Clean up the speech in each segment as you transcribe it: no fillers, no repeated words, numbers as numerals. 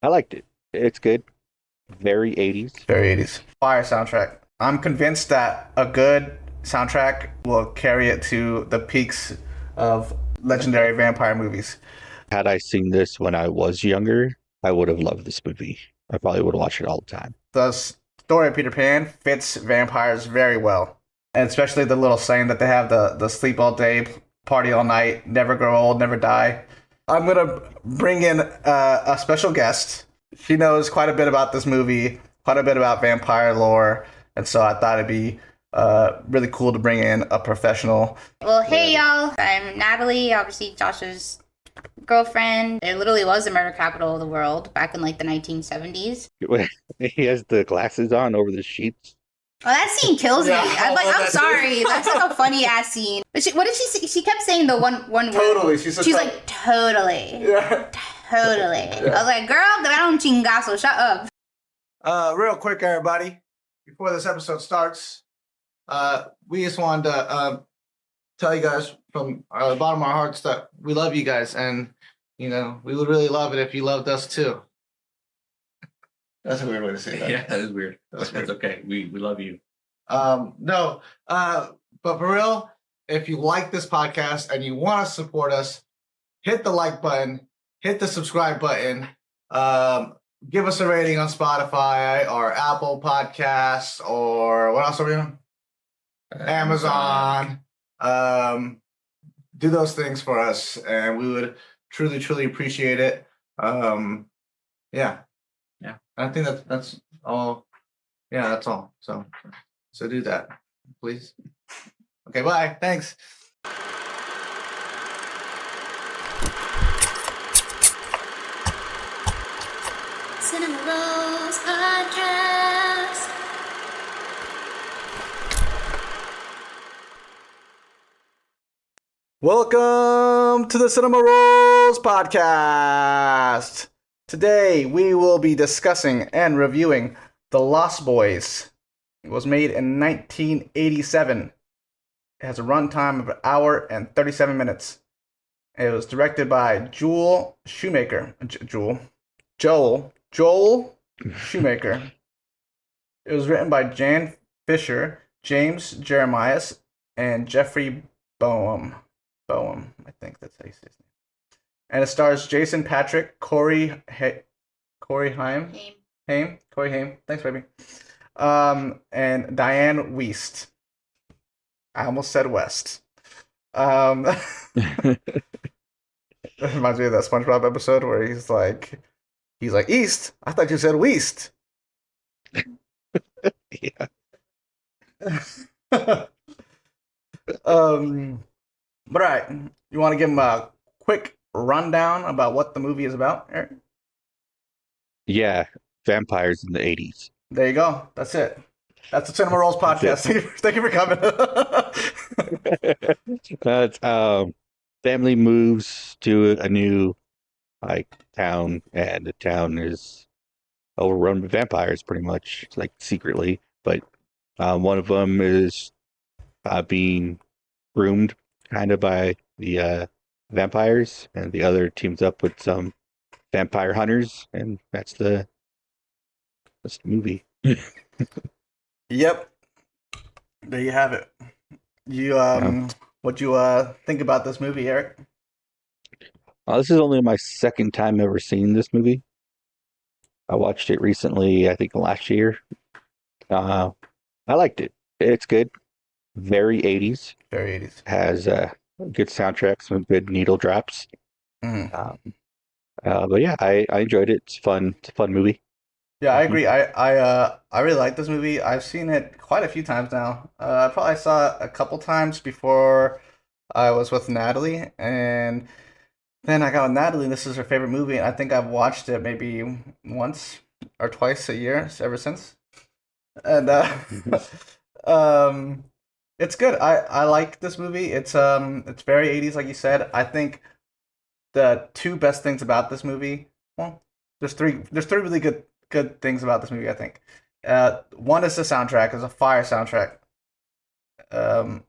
I liked it. It's good. Very 80s. Very 80s. Fire soundtrack. I'm convinced that a good soundtrack will carry it to the peaks of legendary vampire movies. Had I seen this when I was younger, I would have loved this movie. I probably would watch it all the time. The story of Peter Pan fits vampires very well. And especially the little saying that they have, the sleep all day, party all night, never grow old, never die. I'm going to bring in a special guest. She knows quite a bit about this movie, quite a bit about vampire lore. And so I thought it'd be really cool to bring in a professional. Well, hey y'all, I'm Natalie, obviously Josh's girlfriend. It literally was the murder capital of the world back in like the 1970s. He has the glasses on over the sheets. Oh, that scene kills me. Yeah, I'm sorry. That's like a funny ass scene. But what did she say? She kept saying the one word. Totally. She's like, totally. Yeah. Totally. I was like, girl, graba un chingazo. Shut up. Real quick, everybody, before this episode starts, we just wanted to tell you guys from the bottom of our hearts that we love you guys, and we would really love it if you loved us too. That's a weird way to say that. Yeah, that is weird. That's okay. We love you. No, but for real, if you like this podcast and you want to support us, hit the like button, hit the subscribe button, give us a rating on Spotify or Apple Podcasts or what else are we on? Amazon. Do those things for us, and we would truly, truly appreciate it. Yeah. I think that's all. Yeah, that's all. So do that, please. Okay, bye. Thanks. Cinema Rolls Podcast. Welcome to the Cinema Rolls Podcast. Today we will be discussing and reviewing The Lost Boys. It was made in 1987. It has a runtime of an hour and 37 minutes. It was directed by Joel Schumacher. Joel Schumacher. It was written by Jan Fischer, James Jeremias, and Jeffrey Boam. I think that's how you say his name. And it stars Jason Patric, Haim. Thanks, baby. And Dianne Wiest. I almost said West. It reminds me of that SpongeBob episode where he's like East. I thought you said West. Yeah. But all right, you want to give him a quick rundown about what the movie is about, Eric? Yeah. Vampires in the 80s. There you go. That's it. That's the Cinema Rolls Podcast. Thank you for coming. Family moves to a new town, and the town is overrun with vampires pretty much, secretly. But one of them is being groomed kind of by the vampires, and the other teams up with some vampire hunters, and that's the movie. Yep. There you have it. You what you think about this movie, Eric? This is only my second time ever seeing this movie. I watched it recently, I think last year. I liked it. It's good. Very 80s. Very 80s. Has a good soundtrack, some good needle drops. Mm. But yeah, I enjoyed it. It's fun. It's a fun movie. Yeah, I agree. I really like this movie. I've seen it quite a few times now. I probably saw it a couple times before I was with Natalie, and then I got with Natalie, and this is her favorite movie, and I think I've watched it maybe once or twice a year ever since. And it's good. I like this movie. It's very 80s, like you said. I think the two best things about this movie, well, there's three really good things about this movie, I think. One is the soundtrack. It's a fire soundtrack. And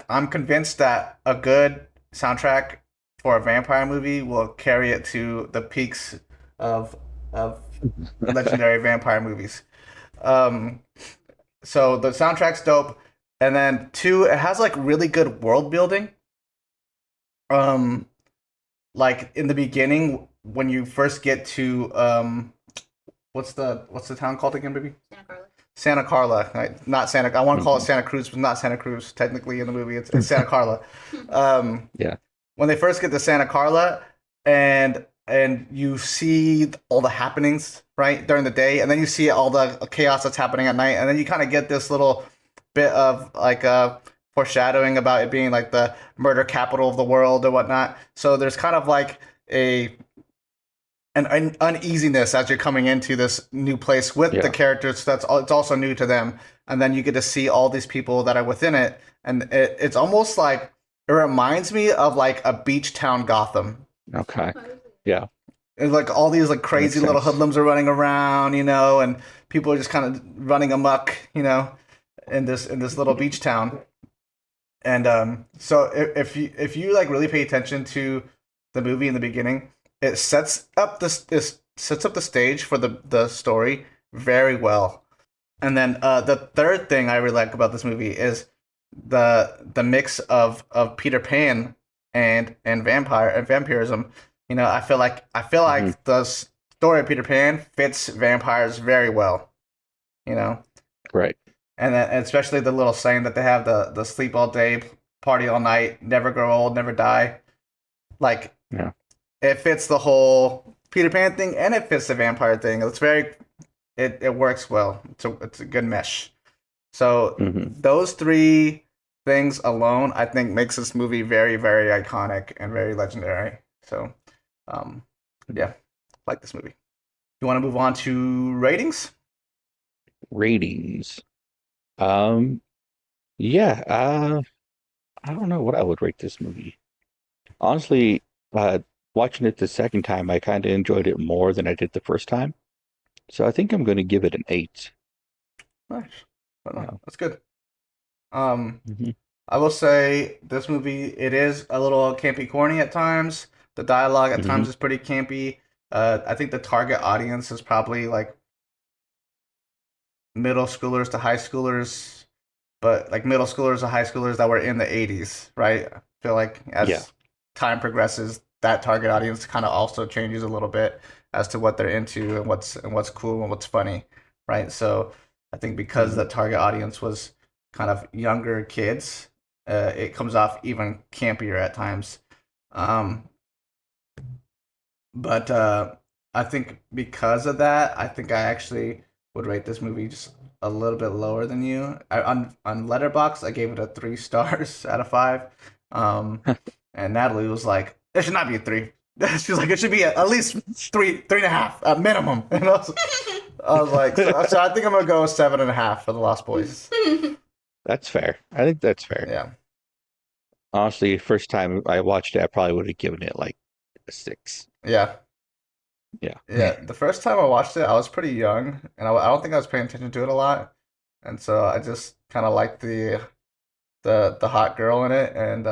I'm convinced that a good soundtrack for a vampire movie will carry it to the peaks of of legendary vampire movies. So the soundtrack's dope, and then two, it has like really good world building. Like in the beginning when you first get to what's the town called again, baby? Santa Carla. Santa Carla, right? Not Santa. I want to call it Santa Cruz, but not Santa Cruz. Technically, in the movie, it's Santa Carla. Yeah. When they first get to Santa Carla, and you see all the happenings right during the day, and then you see all the chaos that's happening at night, and then you kind of get this little bit of like foreshadowing about it being like the murder capital of the world or whatnot. So there's kind of like an uneasiness as you're coming into this new place with the characters. It's also new to them, and then you get to see all these people that are within it, and it's almost like it reminds me of like a beach town Gotham. Okay. Yeah. It's like all these like crazy little hoodlums are running around, and people are just kind of running amok, in this little beach town. And so if you like really pay attention to the movie in the beginning, it sets up the stage for the story very well. And then the third thing I really like about this movie is the mix of Peter Pan and vampirism. I feel like the story of Peter Pan fits vampires very well. Right. And especially the little saying that they have, the sleep all day, party all night, never grow old, never die. Like, yeah. It fits the whole Peter Pan thing, and it fits the vampire thing. It works well. It's a good mesh. So those three things alone, I think, makes this movie very, very iconic and very legendary. So, yeah, I like this movie. You want to move on to ratings? Ratings. Yeah. I don't know what I would rate this movie. Honestly, watching it the second time, I kind of enjoyed it more than I did the first time. So I think I'm going to give it an 8. Nice. That's good. I will say this movie, it is a little campy corny at times. The dialogue at times is pretty campy. I think the target audience is probably like middle schoolers to high schoolers, but like middle schoolers to high schoolers that were in the 80s, right? I feel like as time progresses, that target audience kind of also changes a little bit as to what they're into and what's cool and what's funny, right? So I think because the target audience was kind of younger kids, it comes off even campier at times. But I think because of that, I think I actually would rate this movie just a little bit lower than you. On Letterboxd, I gave it a 3 stars out of 5. And Natalie was like, it should not be a 3. She's like, it should be at least 3.5 at minimum. And I was like, so I think I'm gonna go 7.5 for The Lost Boys. That's fair. I think that's fair. Yeah. Honestly, first time I watched it, I probably would have given it like a 6. Yeah. Yeah. Yeah. The first time I watched it, I was pretty young, and I don't think I was paying attention to it a lot, and so I just kind of liked the hot girl in it, and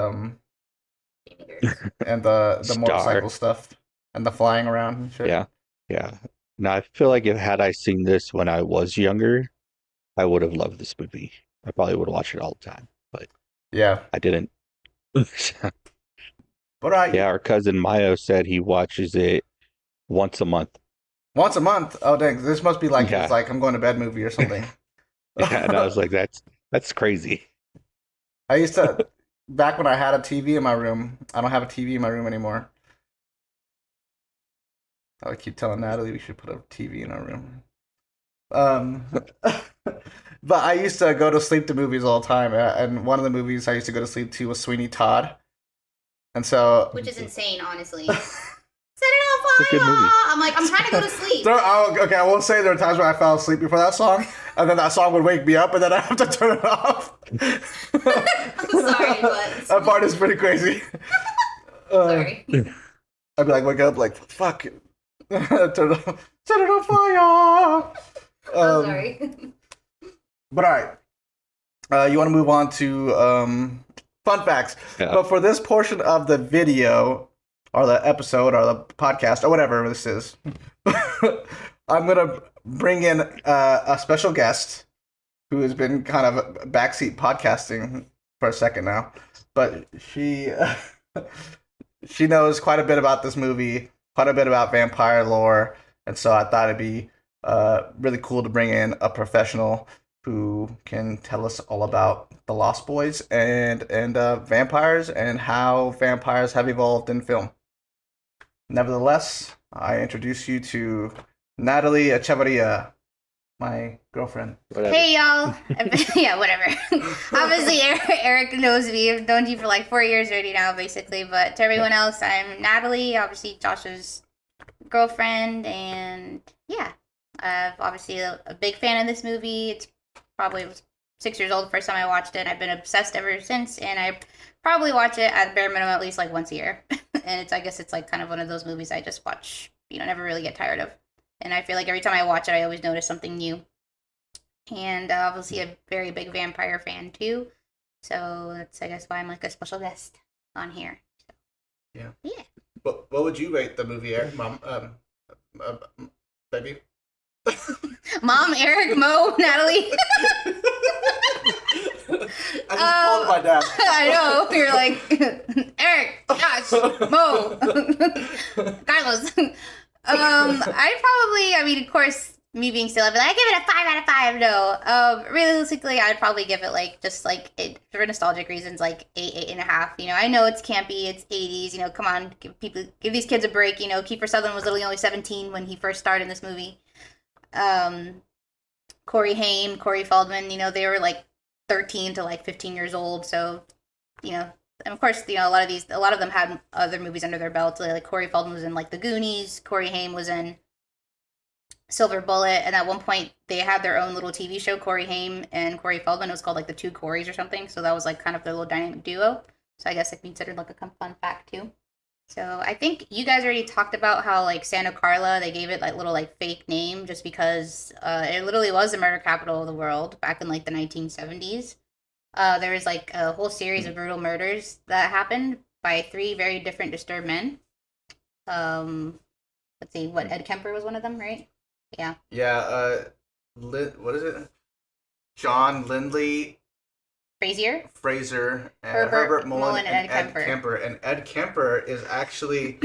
the motorcycle stuff and the flying around and shit. Yeah. Yeah. Now I feel like had I seen this when I was younger, I would have loved this movie. I probably would have watched it all the time, but yeah, I didn't. But yeah, our cousin Mayo said he watches it once a month. Once a month? Oh dang! This must be like it's like I'm going to bed movie or something. Yeah, and I was like, that's crazy. I used to back when I had a TV in my room. I don't have a TV in my room anymore. I would keep telling Natalie we should put a TV in our room. But I used to go to sleep to movies all the time, and one of the movies I used to go to sleep to was Sweeney Todd. And so, which is insane, honestly. Set it on fire! It's a good movie. I'm like, I'm trying to go to sleep. Okay, I will say there are times where I fell asleep before that song, and then that song would wake me up, and then I have to turn it off. I'm sorry, but that part is pretty crazy. Sorry. I'd be like, wake up, like, fuck. Turn it off. Set it on fire! I'm sorry. But alright. You want to move on to fun facts. Yeah. But for this portion of the video, or the episode or the podcast or whatever this is, I'm gonna bring in a special guest who has been kind of backseat podcasting for a second now, but she she knows quite a bit about this movie, quite a bit about vampire lore, and so I thought it'd be really cool to bring in a professional who can tell us all about the Lost Boys and vampires and how vampires have evolved in film. Nevertheless, I introduce you to Natalie Echevarria, my girlfriend. Whatever. Hey y'all. Yeah, whatever. Obviously, Eric knows me. I've known you for like 4 years already now, basically. But to everyone else, I'm Natalie, obviously Josh's girlfriend, and yeah, obviously a big fan of this movie. It's probably was 6 years old the first time I watched it. I've been obsessed ever since, and I probably watch it at bare minimum at least like once a year. And I guess it's like kind of one of those movies I just watch, never really get tired of. And I feel like every time I watch it, I always notice something new. And obviously a very big vampire fan too. So that's, I guess, why I'm like a special guest on here. So, yeah. What would you rate the movie, Eric? Mom, baby? Mom, Eric, Mo, Natalie. I just called my dad. I know. You're like, Eric, Josh, Mo, Carlos. Of course, me being still, I'd be like, I give it a 5 out of 5. No. Realistically, I'd probably give it for nostalgic reasons, like 8.5. I know it's campy, it's 80s. Come on, give these kids a break. Kiefer Sutherland was literally only 17 when he first starred in this movie. Haim, Corey Feldman, they were like 13 to like 15 years old. So, and of course, a lot of them had other movies under their belt. Like Corey Feldman was in like The Goonies. Corey Haim was in Silver Bullet. And at one point, they had their own little TV show, Corey Haim and Corey Feldman. It was called like The Two Coreys or something. So that was like kind of their little dynamic duo. So I guess I considered like a fun fact too. So I think you guys already talked about how like Santa Carla, they gave it like little like fake name just because it literally was the murder capital of the world back in like the 1970s. There was like a whole series of brutal murders that happened by 3 very different disturbed men. Let's see, Ed Kemper was one of them, right? Yeah. Yeah, what is it? John Lindley, Fraser, and Herbert Mullen, and Ed Kemper. And Ed Kemper is actually,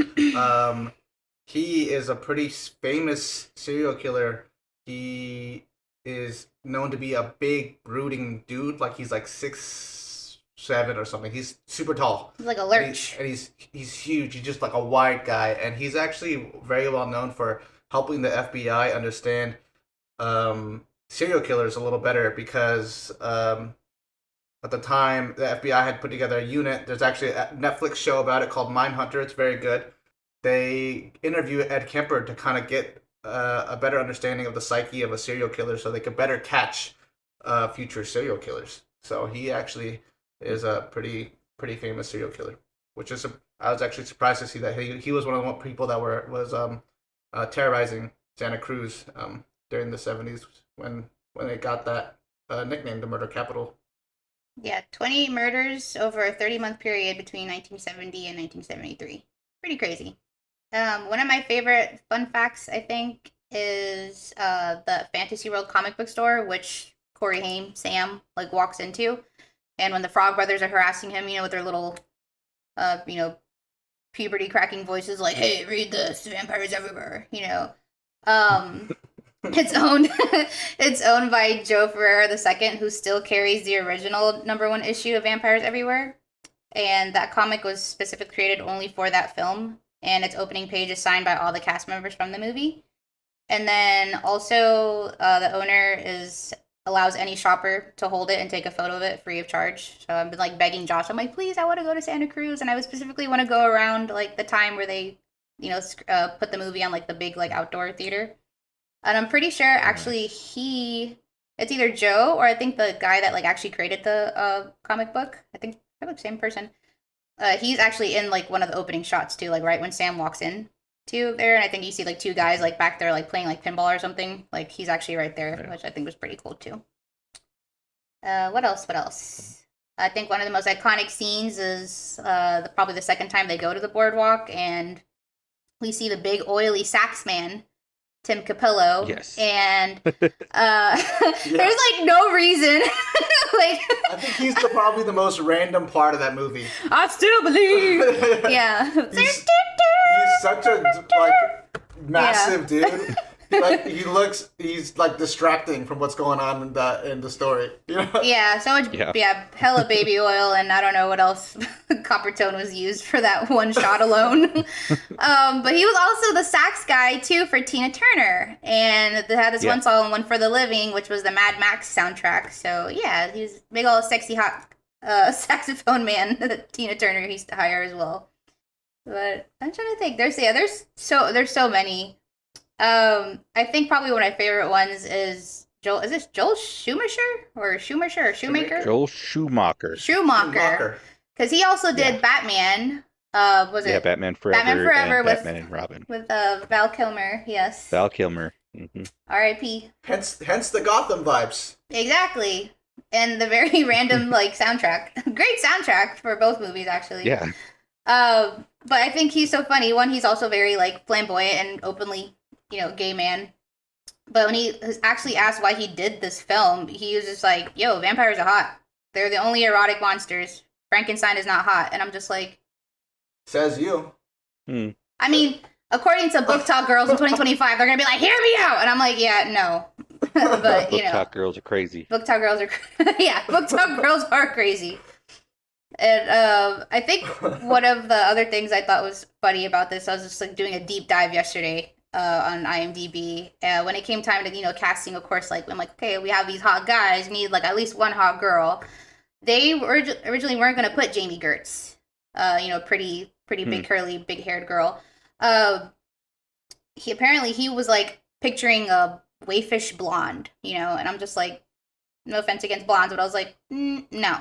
he is a pretty famous serial killer. He is known to be a big, brooding dude. Like, he's like 6'7" or something. He's super tall. He's like a lurch. And he's huge. He's just like a wide guy. And he's actually very well known for helping the FBI understand serial killers a little better because at the time the FBI had put together a unit. There's actually a Netflix show about it called Mindhunter. It's very good. They interview Ed Kemper to kind of get a better understanding of the psyche of a serial killer so they could better catch future serial killers. So he actually is a pretty famous serial killer, which is I was actually surprised to see that he was one of the people that was terrorizing Santa Cruz during the 70s when they got that nickname, the murder capital. Yeah, 20 murders over a 30-month period between 1970 and 1973. Pretty crazy. One of my favorite fun facts, I think, is the Fantasy World comic book store, which Corey Haim, Sam, like walks into. And when the Frog Brothers are harassing him, with their little, puberty cracking voices, like, hey, read this, vampires everywhere, It's owned by Joe Ferreira II, who still carries the original #1 issue of Vampires Everywhere. And that comic was specifically created only for that film. And its opening page is signed by all the cast members from the movie. And then also the owner allows any shopper to hold it and take a photo of it free of charge. So I've been like begging Josh. I'm like, please, I want to go to Santa Cruz. And I would specifically want to go around like the time where they, put the movie on like the big like outdoor theater. And I'm pretty sure actually it's either Joe or I think the guy that like actually created the comic book. I think they're the same person. He's actually in like one of the opening shots too, like right when Sam walks in to there, and I think you see like 2 guys like back there like playing like pinball or something. Like he's actually right there, which I think was pretty cool too. What else? I think one of the most iconic scenes is probably the second time they go to the boardwalk, and we see the big oily sax man, Tim Capello. Yes. And there's like no reason. Like, I think he's probably the most random part of that movie. I still believe. Yeah. He's such a like massive dude. Like he's like distracting from what's going on in the story. You know? Yeah, so much hella baby oil, and I don't know what else copper tone was used for that one shot alone. But he was also the sax guy too for Tina Turner, and they had this one song, "One for the Living," which was the Mad Max soundtrack. So yeah, he's big old sexy hot saxophone man that Tina Turner used to hire as well. But I'm trying to think. There's so many. I think probably one of my favorite ones is Joel. Is this Joel Schumacher or Schumacher? Joel Schumacher. Schumacher. Because he also did Batman. Was it? Yeah, Batman Forever. Batman Forever and with Batman and Robin. With Val Kilmer. Yes. Val Kilmer. Mm-hmm. R.I.P. Hence the Gotham vibes. Exactly. And the very random like soundtrack. Great soundtrack for both movies, actually. Yeah. But I think he's so funny. One, he's also very like flamboyant and openly, gay man. But when he was actually asked why he did this film, he was just like, yo, vampires are hot. They're the only erotic monsters. Frankenstein is not hot. And I'm just like... Says you. I mean, according to Book Talk Girls in 2025, they're going to be like, hear me out! And I'm like, yeah, no. But, Book Talk Girls are crazy. Book Talk Girls are... yeah, Book Talk Girls are crazy. And I think one of the other things I thought was funny about this, I was just like doing a deep dive yesterday on IMDb. When it came time to, casting, of course, like, I'm like, okay, we have these hot guys, we need like at least one hot girl. They originally weren't going to put Jamie Gertz, pretty big curly, big haired girl. He was like picturing a wayfish blonde, and I'm just like, no offense against blondes, but I was like, no.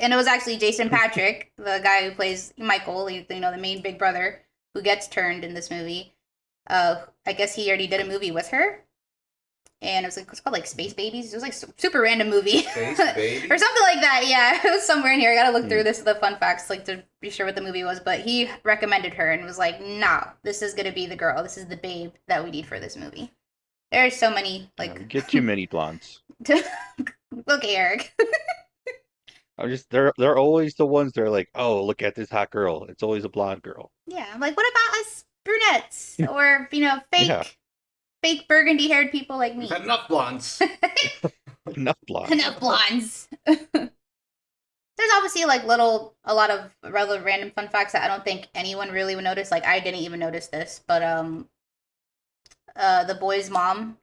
And it was actually Jason Patric, the guy who plays Michael, the main big brother, who gets turned in this movie. I guess he already did a movie with her. And it's called like Space Babies. It was like super random movie. Space Babies? Or something like that, yeah. It was somewhere in here. I gotta look through the fun facts, like to be sure what the movie was. But he recommended her and was like, no, this is gonna be the girl. This is the babe that we need for this movie. There's so many, like... Get too many blondes. Okay, Eric. They're always the ones that are like, oh, look at this hot girl. It's always a blonde girl. Yeah, I'm like, what about us brunettes? Or, fake burgundy-haired people like me? Enough blondes. Enough blondes. Enough blondes. There's obviously, like, a lot of rather random fun facts that I don't think anyone really would notice. Like, I didn't even notice this, but, the boy's mom,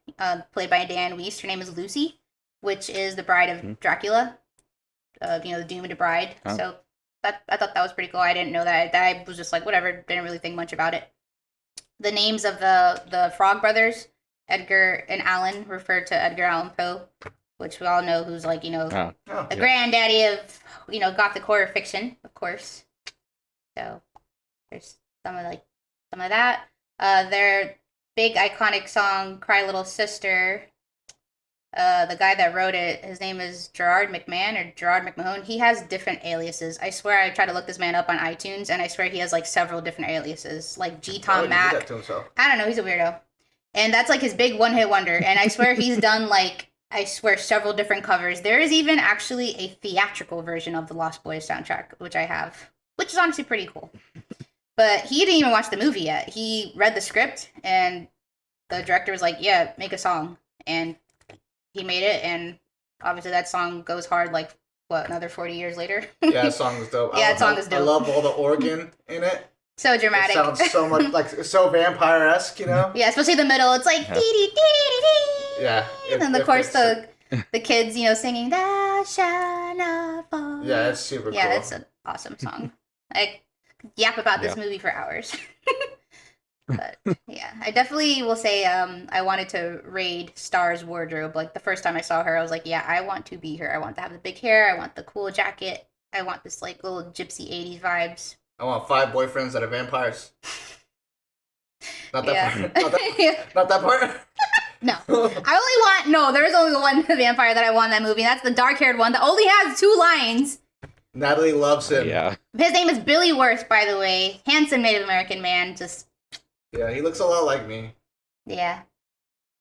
played by Dianne Wiest, her name is Lucy, which is the bride of Dracula. The doomed bride. Oh. So I thought that was pretty cool. I didn't know that. I was just like, whatever. Didn't really think much about it. The names of the Frog brothers, Edgar and Allan, refer to Edgar Allan Poe, which we all know who's like, the granddaddy of, Gothic horror fiction, of course. So there's some of that. Their big iconic song, Cry Little Sister. The guy that wrote it, his name is Gerard McMahon. He has different aliases. I swear I tried to look this man up on iTunes, and I swear he has like several different aliases, like G. Tom Mac. I don't know, he's a weirdo. And that's like his big one-hit wonder. And I swear he's done several different covers. There is even actually a theatrical version of the Lost Boys soundtrack, which I have, which is honestly pretty cool. But he didn't even watch the movie yet. He read the script, and the director was like, yeah, make a song. And he made it, and obviously that song goes hard, like, another 40 years later? Yeah, that song is dope. Yeah, that song is dope. I love all the organ in it. So dramatic. It sounds so much, like, so vampire-esque, Yeah, especially the middle. It's like, dee-dee-dee-dee-dee. Yeah. And then, of course, the kids, singing, thou shalt not fall. Yeah, it's super cool. Yeah, it's an awesome song. I could yap about this movie for hours. But yeah, I definitely will say I wanted to raid Star's wardrobe. Like the first time I saw her, I was like, yeah, I want to be her. I want to have the big hair. I want the cool jacket. I want this like little gypsy 80s vibes. I want 5 boyfriends that are vampires. Not that part. Not that part. No. There is only one vampire that I want in that movie, and that's the dark-haired one that only has 2 lines. Natalie loves him. Yeah. His name is Billy Worth, by the way. Handsome Native American man. Just, Yeah, he looks a lot like me. yeah.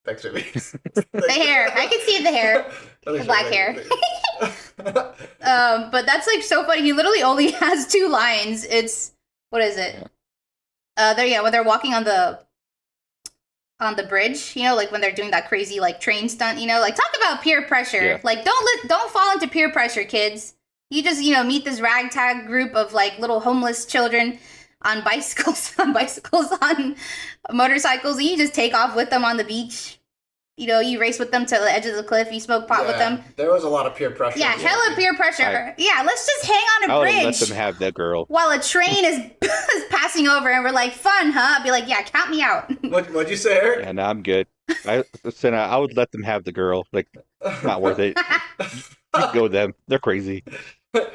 Thanks, Jimmy. The hair. I can see the hair. The black hair. But that's like so funny. He literally only has 2 lines. It's, what is it? When they're walking on the bridge, you know, like when they're doing that crazy like train stunt, you know, like talk about peer pressure. Yeah. Like don't fall into peer pressure, kids. You just, you know, meet this ragtag group of like little homeless children on bicycles, on motorcycles, and you just take off with them on the beach. You know, you race with them to the edge of the cliff, you smoke pot with them. There was a lot of peer pressure. Yeah, hella peer pressure. Yeah, let's just hang on I a would have let bridge them have that girl. while a train is passing over, and we're like, fun, huh? I'd be like, yeah, count me out. What'd you say, Eric? Yeah, no, I'm good. I would let them have the girl. Like, not worth it. You go with them. They're crazy. But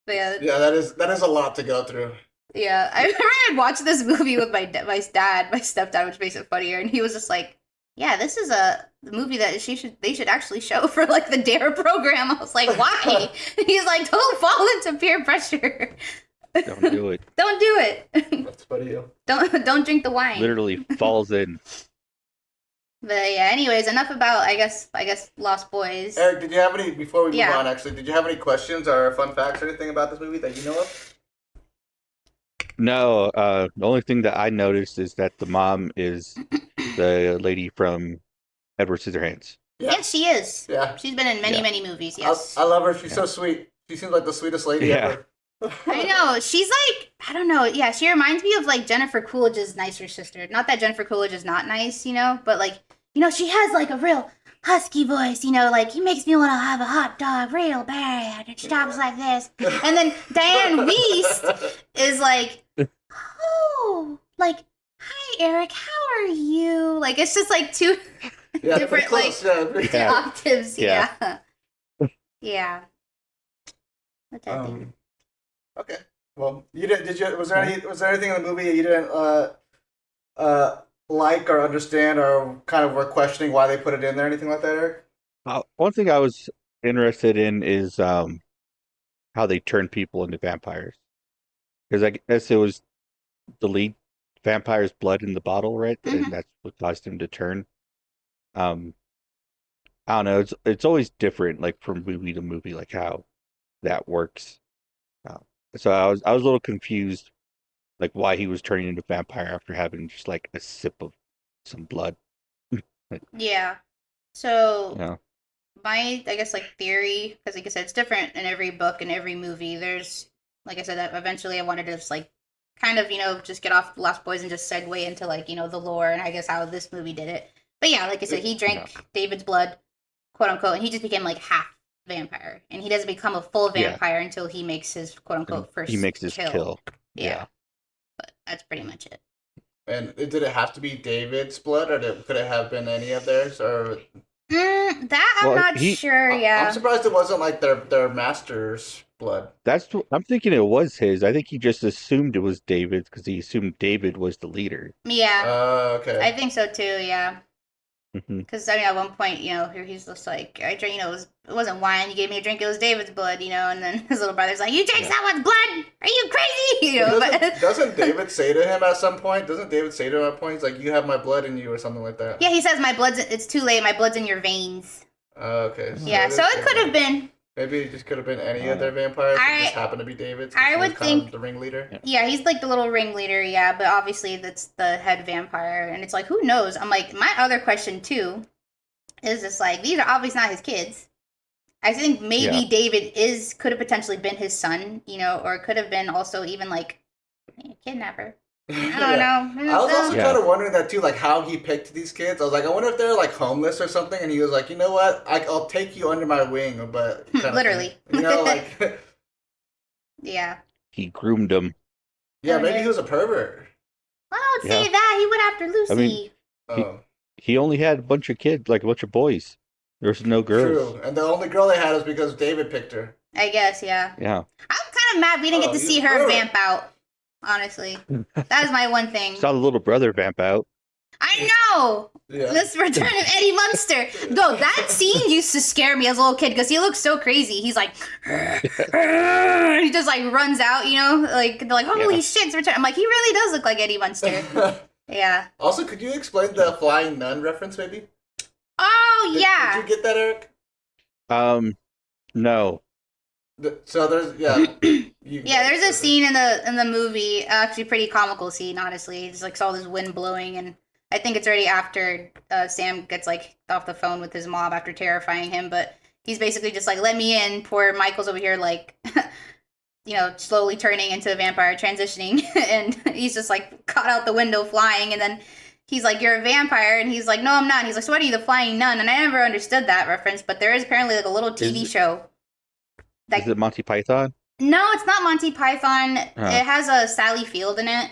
yeah, Yeah, that is a lot to go through. yeah. I remember I'd watched this movie with my stepdad, which makes it funnier, and he was just like, yeah, this is a movie that they should actually show for like the DARE program. I was like, why? He's like, don't fall into peer pressure. Don't do it. Don't do it. That's funny. Don't drink the wine. Literally falls in. But yeah, anyways, enough about I guess Lost Boys. Eric, did you have any, before we move Yeah. on, actually, did you have any questions or fun facts or anything about this movie that you know of? No, the only thing that I noticed is that the mom is the lady from Edward Scissorhands. Yeah. Yes, she is. Yeah. She's been in many, Yeah. many movies, yes. I love her. She's so sweet. She seems like the sweetest lady Yeah. ever. I know. She's like, I don't know. Yeah, she reminds me of like Jennifer Coolidge's nicer sister. Not that Jennifer Coolidge is not nice, you know, but like, you know, she has like a real husky voice, you know, like he makes me want to have a hot dog real bad. It stops like this. And then Dianne Wiest is like, oh, like, hi Eric, how are you? Like it's just like 2 Yeah, different pretty close. Yeah, pretty Yeah. octaves. Yeah. Yeah. Yeah. What's that thing? Okay. Well, you did you was there anything in the movie that you didn't like or understand or kind of were questioning why they put it in there, anything like that, Eric? One thing I was interested in is how they turn people into vampires. Because I guess it was the lead vampire's blood in the bottle, right? Mhm. And that's what caused him to turn. I don't know. It's always different, like from movie to movie, like how that works. So I was a little confused, like why he was turning into vampire after having just like a sip of some blood. Yeah. So Yeah. my, I guess, like theory, because like I said, it's different in every book and every movie. There's, like I said, that eventually I wanted to just like kind of, you know, just get off Lost Boys and just segue into like, you know, the lore and I guess how this movie did it. But yeah, like I said, he drank David's blood, quote unquote, and he just became like half vampire, and he doesn't become a full Yeah. vampire until he makes his quote unquote first. He makes his kill. Yeah. But that's pretty much it. And did it have to be David's blood, or could it have been any of theirs? Or That I'm Well, not sure. Yeah. I'm surprised it wasn't like their master's blood. I'm thinking it was his. I think he just assumed it was David's because he assumed David was the leader. Yeah. Okay. I think so too. Yeah. Mhm. Because I mean, at one point, you know, he's just like, I drank, you know, it wasn't wine. You gave me a drink. It was David's blood, you know. And then his little brother's like, "You drank someone's blood? Are you crazy?" You know. Doesn't David say to him at some point? Doesn't David say to him at a point, he's like, "You have my blood in you," or something like that? Yeah, he says, it's too late. My blood's in your veins. Okay. Yeah, so it could have been. Maybe it just could have been any of their vampires. It just happened to be David's. 'Cause I he was would kind think- of the ringleader. Yeah, he's like the little ringleader, yeah, but obviously that's the head vampire. And it's like, who knows? I'm like, my other question too is just like, these are obviously not his kids. I think maybe Yeah. David could have potentially been his son, you know, or could have been also even like a kidnapper. I don't know. I was also Yeah. kind of wondering that too, like how he picked these kids. I was like, I wonder if they're like homeless or something, and he was like, you know what, I'll take you under my wing, but kind of Literally. thing. You know, like Yeah. He groomed him. yeah, Oh, maybe yeah. he was a pervert. Well, I don't Yeah. say that. He went after Lucy. I mean, Oh, He only had a bunch of kids, like a bunch of boys. There's no girls. true. And the only girl they had was because David picked her. I guess, yeah. Yeah. I'm kind of mad we didn't get to he's see a her pervert. vamp out. Honestly, that is my one thing. Saw the little brother vamp out. I know. Yeah. This Return of Eddie Munster. No, that scene used to scare me as a little kid because he looks so crazy. He's like, he just like runs out, you know, like they're like, holy shit, it's Return. I'm like, he really does look like Eddie Munster. Yeah. Also, could you explain the flying nun reference, maybe? Oh yeah. Did you get that, Eric? No. So there's There's a scene in the movie, actually pretty comical scene, honestly. It's like all this wind blowing, and I think it's already after Sam gets like off the phone with his mom after terrifying him, but he's basically just like, let me in. Poor Michael's over here like, you know, slowly turning into a vampire, transitioning, and he's just like caught out the window flying, and then he's like, you're a vampire, and he's like, no, I'm not. And he's like, so what are you, the flying nun? And I never understood that reference, but there is apparently like a little TV show. Is it Monty Python? No, it's not Monty Python. It has a Sally Field in it,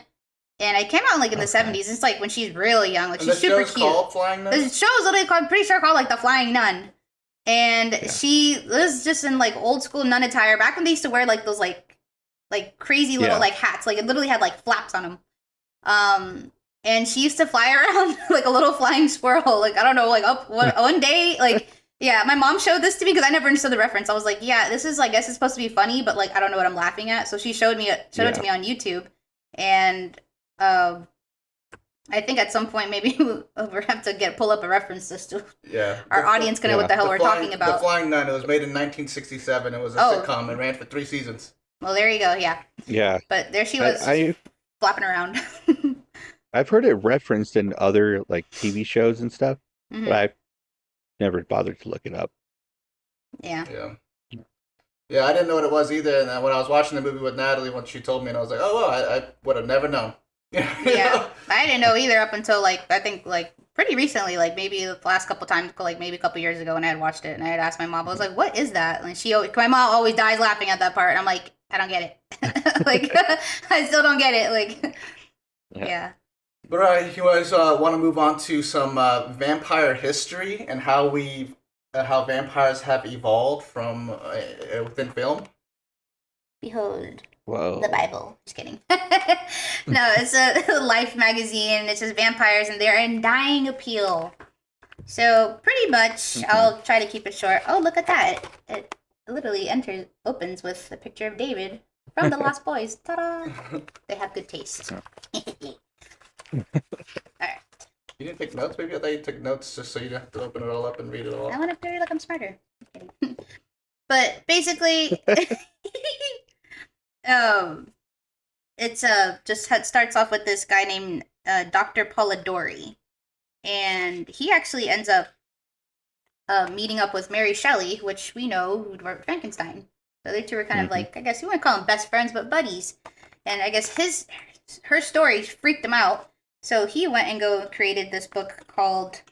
and it came out like in the 70s. It's like when she's really young, like she's super cute. Called Flying Nun? The show is literally called, pretty sure called like The Flying Nun, and she was just in like old school nun attire back when they used to wear like those like crazy little like hats. Like it literally had like flaps on them. And she used to fly around like a little flying squirrel. Like I don't know, like one day like. Yeah, my mom showed this to me because I never understood the reference. I was like, yeah, this is, I guess it's supposed to be funny, but, like, I don't know what I'm laughing at. So she showed it to me on YouTube. And I think at some point maybe we'll have to pull up a reference just to our audience can know what the hell we're talking about. The Flying Nun, it was made in 1967. It was a sitcom. It ran for 3 seasons. Well, there you go, yeah. Yeah. But there she was, flopping around. I've heard it referenced in other, like, TV shows and stuff, but I've never bothered to look it up. Yeah, I didn't know what it was either. And then when I was watching the movie with Natalie, when she told me, and I was like, oh, well, I would have never known. Yeah, I didn't know either up until, like, I think, like, pretty recently, like, maybe the last couple times, like, maybe a couple years ago when I had watched it, and I had asked my mom, I was like, what is that? And my mom always dies laughing at that part, and I'm like, I don't get it. Like, I still don't get it. Like, yeah. But you guys want to move on to some vampire history and how vampires have evolved from within film? Behold. Whoa. The Bible. Just kidding. No, it's a Life magazine. It says vampires and their undying appeal. So pretty much, I'll try to keep it short. Oh, look at that! It literally opens with a picture of David from The Lost Boys. Ta-da! They have good taste. Alright. You didn't take notes? Maybe I thought you took notes just so you didn't have to open it all up and read it all. I want to appear like I'm smarter. Just kidding. But basically, it's starts off with this guy named Dr. Polidori, and he actually ends up meeting up with Mary Shelley, which we know who wrote Frankenstein. So they two were kind of like, I guess you want to call them best friends, but buddies. And I guess her story freaked him out. So he went and created this book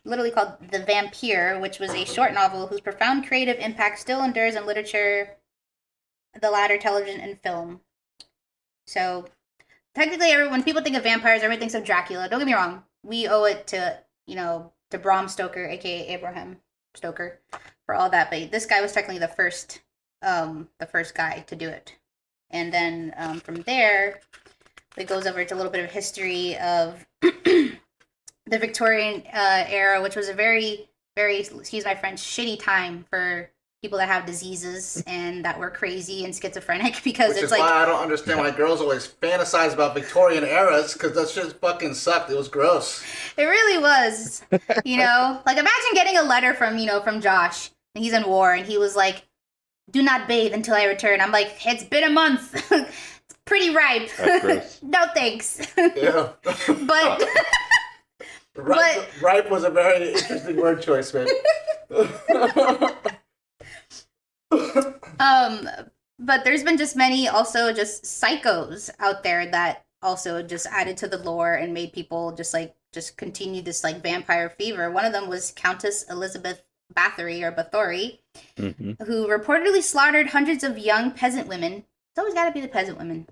literally called The Vampire, which was a short novel whose profound creative impact still endures in literature, the latter television, and film. So technically, when people think of vampires, everyone thinks of Dracula. Don't get me wrong. We owe it to, to Bram Stoker, aka Abraham Stoker, for all that. But this guy was technically the first guy to do it. And then from there, it goes over to a little bit of history of the Victorian era, which was a very, very, excuse my French, shitty time for people that have diseases and that were crazy and schizophrenic, because Which it's is like, why I don't understand why girls always fantasize about Victorian eras, because that shit fucking sucked. It was gross. it really was, like imagine getting a letter from Josh, and he's in war, and he was like, do not bathe until I return. I'm like, it's been a month. It's pretty ripe. No thanks. Yeah. But ripe was a very interesting word choice, man. But there's been just many also just psychos out there that also just added to the lore and made people just continue this vampire fever. One of them was Countess Elizabeth Bathory, who reportedly slaughtered hundreds of young peasant women. It's always got to be the peasant women.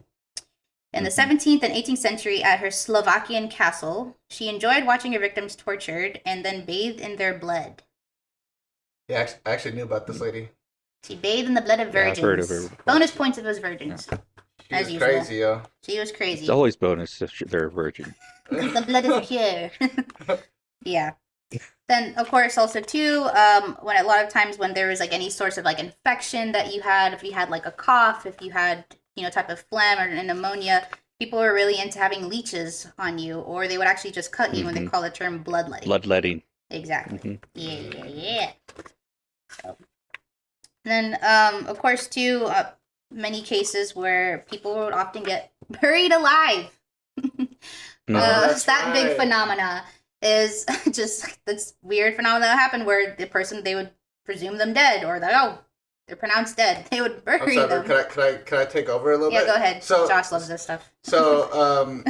In the 17th and 18th century at her Slovakian castle, she enjoyed watching her victims tortured and then bathed in their blood. Yeah, I actually knew about this lady. She bathed in the blood of virgins. I've heard of her before. Bonus points if it was virgins. She was crazy, yo. She was crazy. It's always bonus if they're a virgin. The blood is pure. Yeah. Then, of course, also too, when a lot of times when there was like any sorts of like infection that you had, if you had like a cough, if you had type of phlegm or an pneumonia, people were really into having leeches on you, or they would actually just cut you when they call the term bloodletting. Bloodletting. Exactly. Yeah. So, then, of course, too, many cases where people would often get buried alive. That big phenomena is just this weird phenomenon that happened where the person, they would presume them dead, or that they're pronounced dead. They would bury them. Can I take over a little bit? Yeah, go ahead. So Josh loves this stuff. So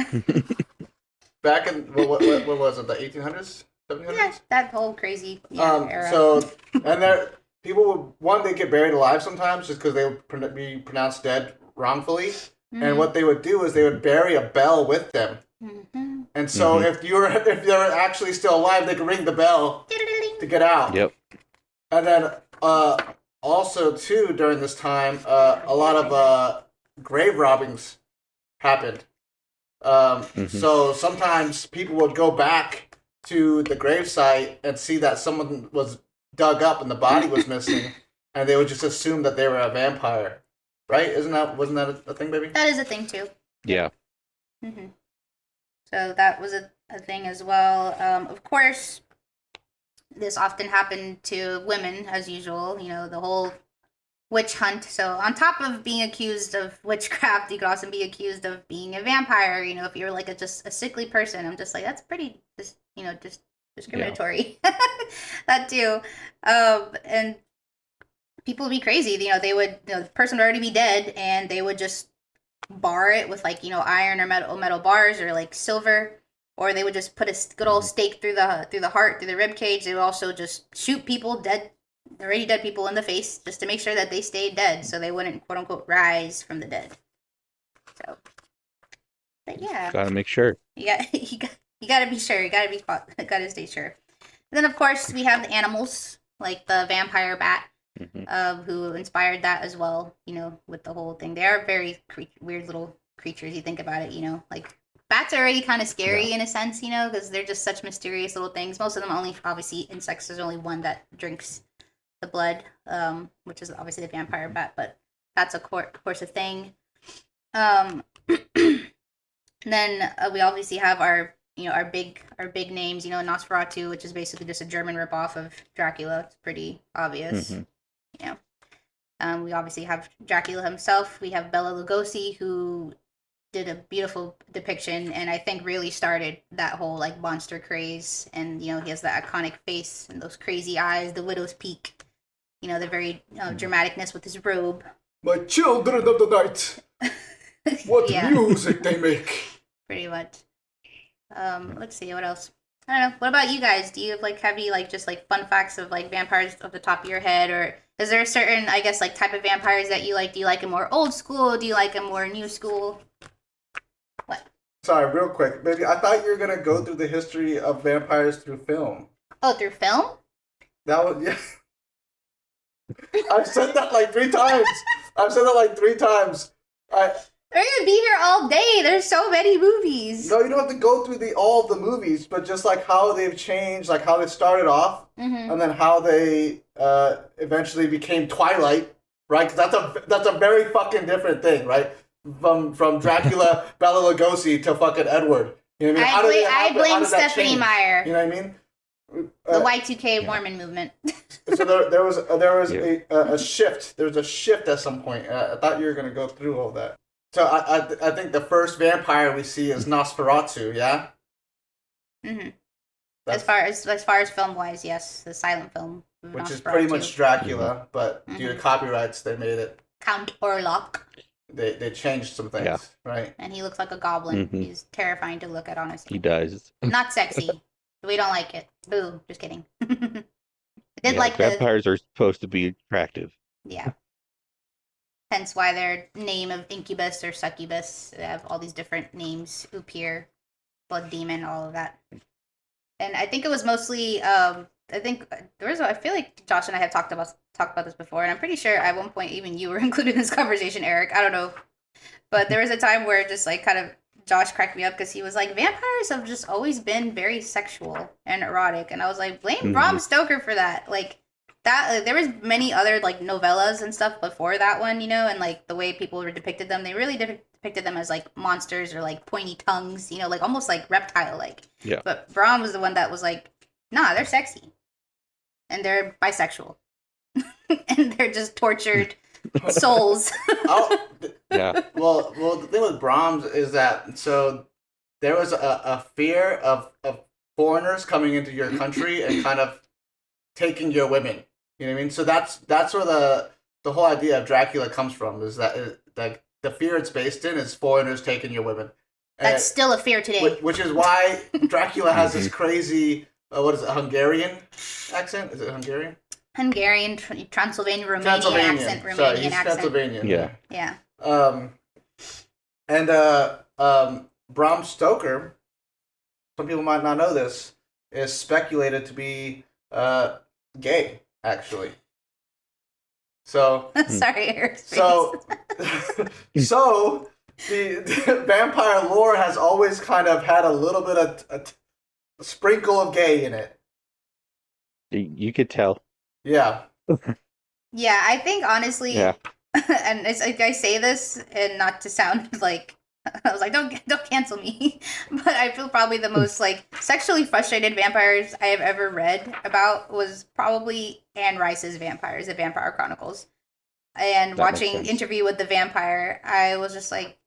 back in what was it, the 1800s, 1700s? Yeah, that whole crazy era. So and there people would they get buried alive sometimes just because they would be pronounced dead wrongfully, and what they would do is they would bury a bell with them. And so if they're actually still alive, they can ring the bell to get out. Yep. And then also too during this time, a lot of grave robbings happened. So sometimes people would go back to the gravesite and see that someone was dug up and the body was missing, and they would just assume that they were a vampire. Right? Wasn't that a thing, baby? That is a thing too. Yeah. So that was a thing as well. Of course, this often happened to women, as usual. The whole witch hunt. So on top of being accused of witchcraft, you could also be accused of being a vampire. If you're like just a sickly person, I'm just like, that's pretty, just discriminatory. Yeah. That too. And people would be crazy. They would, the person would already be dead, and they would just bar it with like iron or metal bars or like silver, or they would just put a good old stake through the heart, through the rib cage. They would also just shoot people, already dead people, in the face just to make sure that they stayed dead, so they wouldn't quote unquote rise from the dead. So, but yeah, Gotta make sure. you gotta be sure. You gotta stay sure. And then of course we have the animals like the vampire bat. Who inspired that as well, with the whole thing. They are very weird little creatures, you think about it, like bats are already kind of scary in a sense, because they're just such mysterious little things. Most of them only, obviously, insects, there's only one that drinks the blood, which is obviously the vampire bat, but that's of course a thing. Then we obviously have our big names, Nosferatu, which is basically just a German ripoff of Dracula. It's pretty obvious. We obviously have Dracula himself. We have Bela Lugosi, who did a beautiful depiction, and I think really started that whole like monster craze. And he has the iconic face and those crazy eyes, the widow's peak. The very dramaticness with his robe. My children of the night. What music they make. Pretty much. Let's see, what else? I don't know. What about you guys? Do you have just fun facts of like vampires off the top of your head, or is there a certain, I guess, like type of vampires that you like? Do you like them more old school? Do you like them more new school? What? Sorry, real quick, baby. I thought you were gonna go through the history of vampires through film. Oh, through film? That was I've said that like three times. We're gonna be here all day. There's so many movies. No, you don't have to go through all of the movies, but just like how they've changed, like how they started off, and then how they eventually became Twilight, right? Because that's a very fucking different thing, right? From Dracula, Bela Lugosi to fucking Edward. You know what I mean? I blame Stephanie Meyer. You know what I mean? The Y2K Mormon movement. So there was a shift. There was a shift at some point. I thought you were gonna go through all that. So I think the first vampire we see is Nosferatu, yeah? As far as film wise, yes, the silent film. Which is pretty much Dracula, but due to copyrights they made it Count Orlok. They changed some things, right? And he looks like a goblin. He's terrifying to look at, honestly. He does. Not sexy. We don't like it. Boo. Just kidding. Vampires are supposed to be attractive. Yeah. Hence why their name of incubus or succubus, they have all these different names. Upir, blood demon, all of that. And I think it was mostly, I feel like Josh and I have talked about this before, and I'm pretty sure at one point even you were included in this conversation, Eric. I don't know. But there was a time where just like kind of Josh cracked me up because he was like, vampires have just always been very sexual and erotic, and I was like, blame Bram Stoker for that. Like that, there was many other like novellas and stuff before that one, you know, and like the way people were depicted them, they really depicted them as like monsters or like pointy tongues, you know, like almost like reptile like. Yeah. But Bram was the one that was like, nah, they're sexy, and they're bisexual, and they're just tortured souls. Oh, Yeah. well, the thing with Brahms is that so there was a fear of foreigners coming into your country and kind of taking your women. You know what I mean? So that's where the whole idea of Dracula comes from. Is that like the fear it's based in is foreigners taking your women. That's still a fear today. Which is why Dracula has this crazy what is it, Hungarian accent? Is it Hungarian? Hungarian, Transylvanian, Romanian accent, Romanian Sorry, he's accent. Transylvanian. Yeah. Yeah. Bram Stoker, some people might not know this, is speculated to be gay, actually. So Sorry, Eric's face. so the vampire lore has always kind of had a little bit of a sprinkle of gay in it. You could tell. Yeah. Yeah, I think honestly, Yeah. and it's like I say this, and not to sound like I was like, don't cancel me, but I feel probably the most like sexually frustrated vampires I have ever read about was probably Anne Rice's Vampires, the Vampire Chronicles, and That makes watching sense. Interview with the Vampire, I was just like,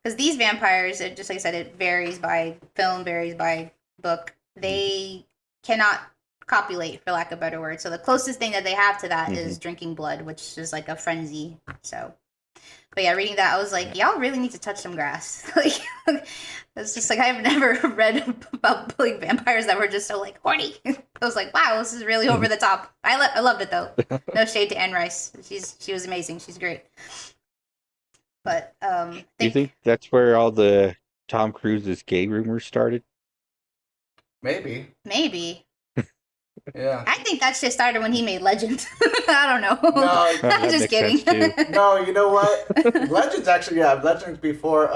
because these vampires, it just like I said, it varies by film, varies by book. They cannot copulate, for lack of a better word. So the closest thing that they have to that is drinking blood, which is like a frenzy. So, but yeah, reading that, I was like, y'all really need to touch some grass. Like, it's just like I've never read about like vampires that were just so like horny. I was like, wow, this is really over the top. I loved it though. No shade to Anne Rice. She was amazing. She's great. But Do you think that's where all the Tom Cruise's gay rumors started? Maybe. Yeah. I think that shit started when he made Legend. I don't know. No, I'm that just makes kidding. sense, too. No, you know what? Legends actually, yeah, Legends before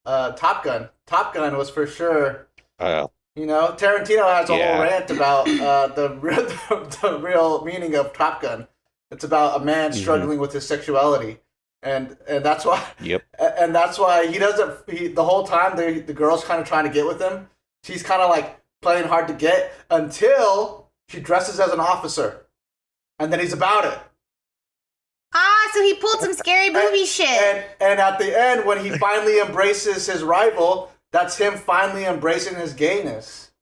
Top Gun. Top Gun was for sure. You know, Tarantino has a whole rant about the real meaning of Top Gun. It's about a man struggling with his sexuality, and that's why. Yep. And that's why he doesn't. The whole time the girl's kind of trying to get with him. She's kind of like playing hard to get until she dresses as an officer, and then he's about it. Ah, so he pulled some scary movie shit. And at the end, when he finally embraces his rival, that's him finally embracing his gayness.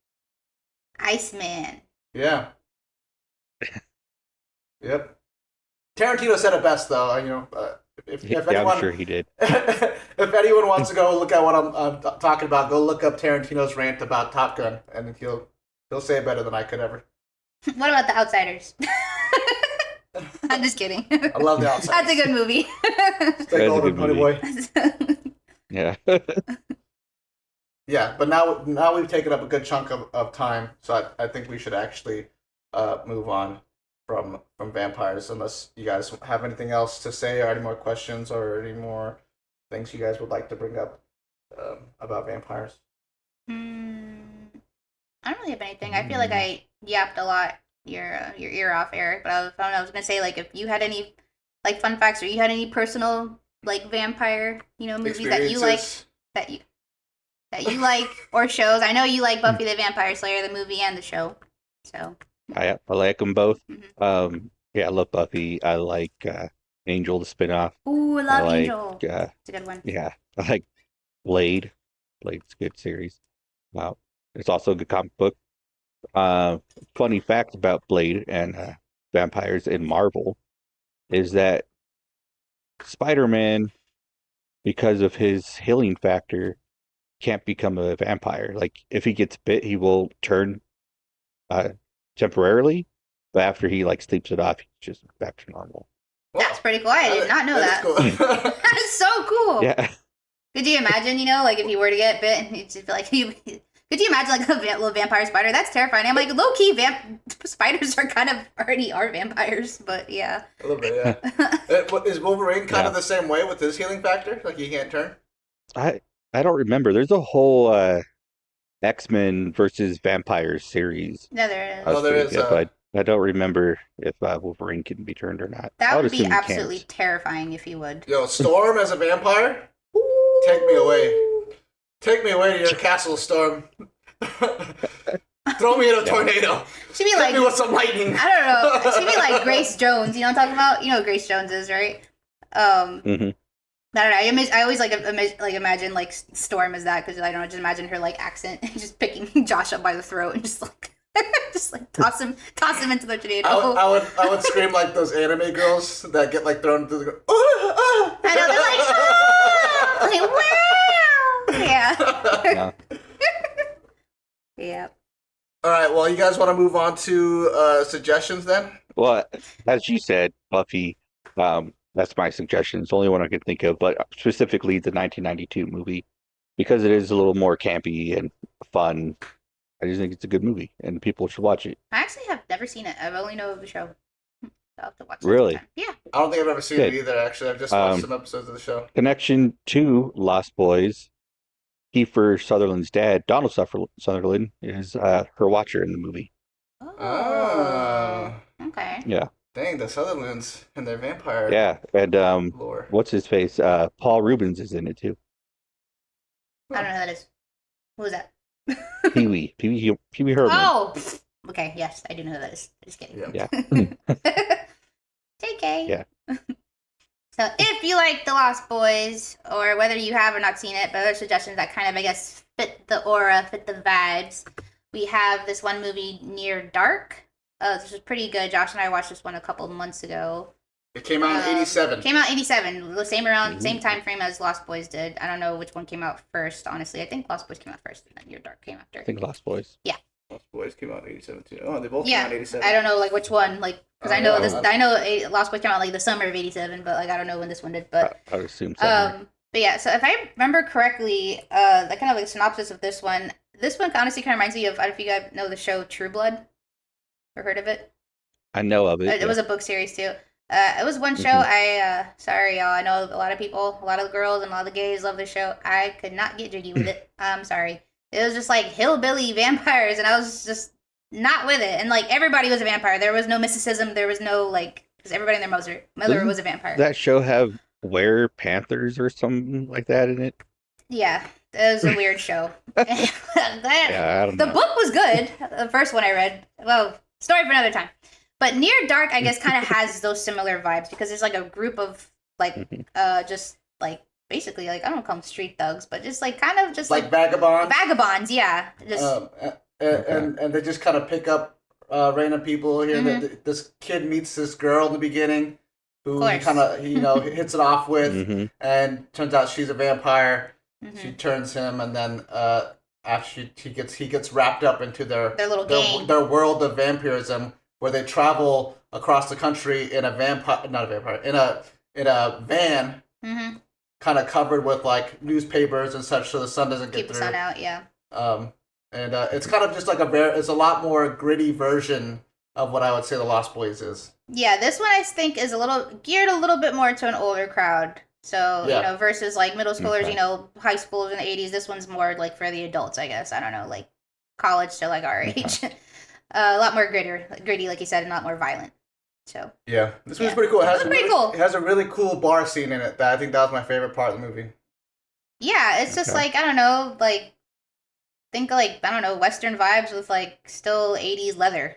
Iceman. Yeah. Yep. Tarantino said it best, though. You know, if anyone, I'm sure he did. if anyone wants to go look at what I'm talking about, go look up Tarantino's rant about Top Gun, and he'll say it better than I could ever. What about The Outsiders? I'm just kidding. I love The Outsiders. That's a good movie. Stay golden, honey boy. Yeah. Yeah, but now we've taken up a good chunk of time, so I think we should actually move on from vampires, unless you guys have anything else to say, or any more questions, or any more things you guys would like to bring up about vampires. I don't really have anything. I feel like I yapped a lot your ear off, Eric. But I was gonna say, like, if you had any like fun facts, or you had any personal like vampire, you know, movies that you like, that you like, or shows. I know you like Buffy the Vampire Slayer, the movie and the show. So I like them both. Yeah, I love Buffy. I like Angel, the spinoff. ooh, I love I like, Angel. It's a good one. Yeah, I like Blade. Blade's a good series. Wow, it's also a good comic book. Funny fact about Blade and vampires in Marvel is that Spider-Man, because of his healing factor, can't become a vampire. Like, if he gets bit, he will turn temporarily, but after he like sleeps it off, he's just back to normal. That's pretty cool. I did not know that. Cool. That's so cool. Yeah. Could you imagine, you know, like if you were to get bit and you'd just be like, could you imagine like a little vampire spider? That's terrifying. I'm like, low key, spiders are kind of already are vampires, but yeah. A little bit, yeah. Is Wolverine kind of the same way with his healing factor? Like he can't turn? I don't remember. There's a whole X-Men versus vampires series. No, there That is. was Oh, there pretty is, good, but I don't remember if Wolverine can be turned or not. I That would would be assume he absolutely can't. terrifying if he would. Yo, Storm as a vampire? Take me away. Take me away to your castle, Storm. Throw me in a tornado. She'd be Hit like, me with some lightning. I don't know. She'd be like Grace Jones. You know what I'm talking about? You know who Grace Jones is, right? hmm I don't know. I always imagine like Storm as that because I don't know. Just imagine her like accent, just picking Josh up by the throat and just like toss him into the tornado. I would scream like those anime girls that get like thrown into the. I know they're like, like wow, yeah, yeah. All right. Well, you guys want to move on to suggestions then? Well, as you said, Buffy, that's my suggestion. It's the only one I can think of, but specifically the 1992 movie, because it is a little more campy and fun. I just think it's a good movie, and people should watch it. I actually have never seen it. I've only know of the show. I'll have to watch it Really? sometime. Yeah. I don't think I've ever seen Good. it either. Actually, I've just watched some episodes of the show. Connection to Lost Boys. Kiefer Sutherland's dad, Donald Sutherland, is her watcher in the movie. Oh. Okay. Yeah, Dang, the Sutherlands and their vampire yeah, and lore. what's his face? Paul Rubens is in it too. I don't know who that is. Who is that? Pee Wee Herman. Oh. Okay. Yes, I do know who that is. Just kidding. Yeah. Yeah. JK. Yeah. So if you like The Lost Boys, or whether you have or not seen it, but other suggestions that kind of, I guess, fit the aura, fit the vibes, we have this one movie, Near Dark. This was pretty good. Josh and I watched this one a couple months ago. It came out in '87. Came out 87, the same time frame as Lost Boys did. I don't know which one came out first, honestly. I think Lost Boys came out first, and then Near Dark came after. I think Lost Boys. Lost Boys came out in '87 too. Oh, they both came Yeah, out in '87. I don't know like which one, like because Oh, I know yeah. this. I know Lost Boys came out like the summer of '87, but like I don't know when this one did. But I would assume so. but yeah. So if I remember correctly, the kind of like synopsis of this one honestly kind of reminds me of, I don't know if you guys know the show True Blood, or heard of it. I know of it. It was a book series too. It was one show. Sorry y'all. I know a lot of people, a lot of the girls and a lot of the gays love this show. I could not get jiggy with it. I'm sorry. It was just like hillbilly vampires, and I was just not with it. And like everybody was a vampire. There was no mysticism. There was no like, because everybody and their mother was a vampire. That show have were panthers or something like that in it? Yeah, it was a weird show. Yeah, I don't The know. book was good. The first one I read. Well, story for another time. But Near Dark, I guess, kind of has those similar vibes because there's like a group of like, just like basically like I don't call them street thugs, but just like kind of just like vagabonds. Vagabonds, yeah. Just And they just kind of pick up random people here. This kid meets this girl in the beginning, who he kind of hits it off with, and turns out she's a vampire. She turns him, and then after he gets wrapped up into their little gang, their world of vampirism, where they travel across the country in a van, kind of covered with like newspapers and such, so the sun doesn't get keep through. the sun out, yeah. And it's kind of just like it's a lot more gritty version of what I would say The Lost Boys is. Yeah, this one I think is geared a little bit more to an older crowd. So, versus like middle schoolers, high schoolers in the 80s, this one's more like for the adults, I guess. I don't know, like college to like our age. A lot more gritty, like you said, and a lot more violent. So yeah, this one's pretty cool. It cool. It has a really cool bar scene in it. That I think that was my favorite part of the movie. Yeah, it's just like I don't know, like think like I don't know, Western vibes with like still 80s leather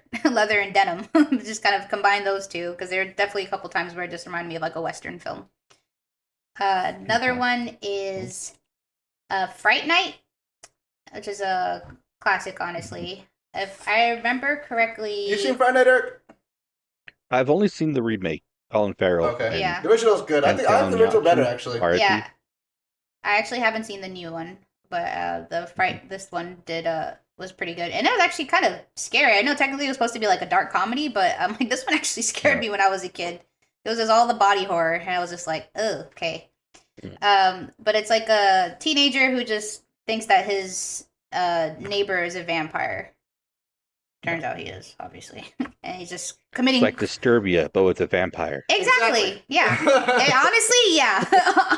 and denim. Just kind of combine those two because there are definitely a couple times where it just reminded me of like a Western film. Another one is Fright Night, which is a classic, honestly. If I remember correctly... You seen Fright Night, Eric? I've only seen the remake, Colin Farrell. Okay. Yeah. The original's good. I like the original better, actually. RIP. Yeah. I actually haven't seen the new one, but this one was pretty good. And it was actually kind of scary. I know technically it was supposed to be like a dark comedy, but I'm like, this one actually scared me when I was a kid. It was just all the body horror, and I was just like, oh, okay. But it's like a teenager who just thinks that his neighbor is a vampire. Turns out he is, obviously. And he's just committing... It's like Disturbia, but with a vampire. Exactly. Yeah. And honestly, yeah.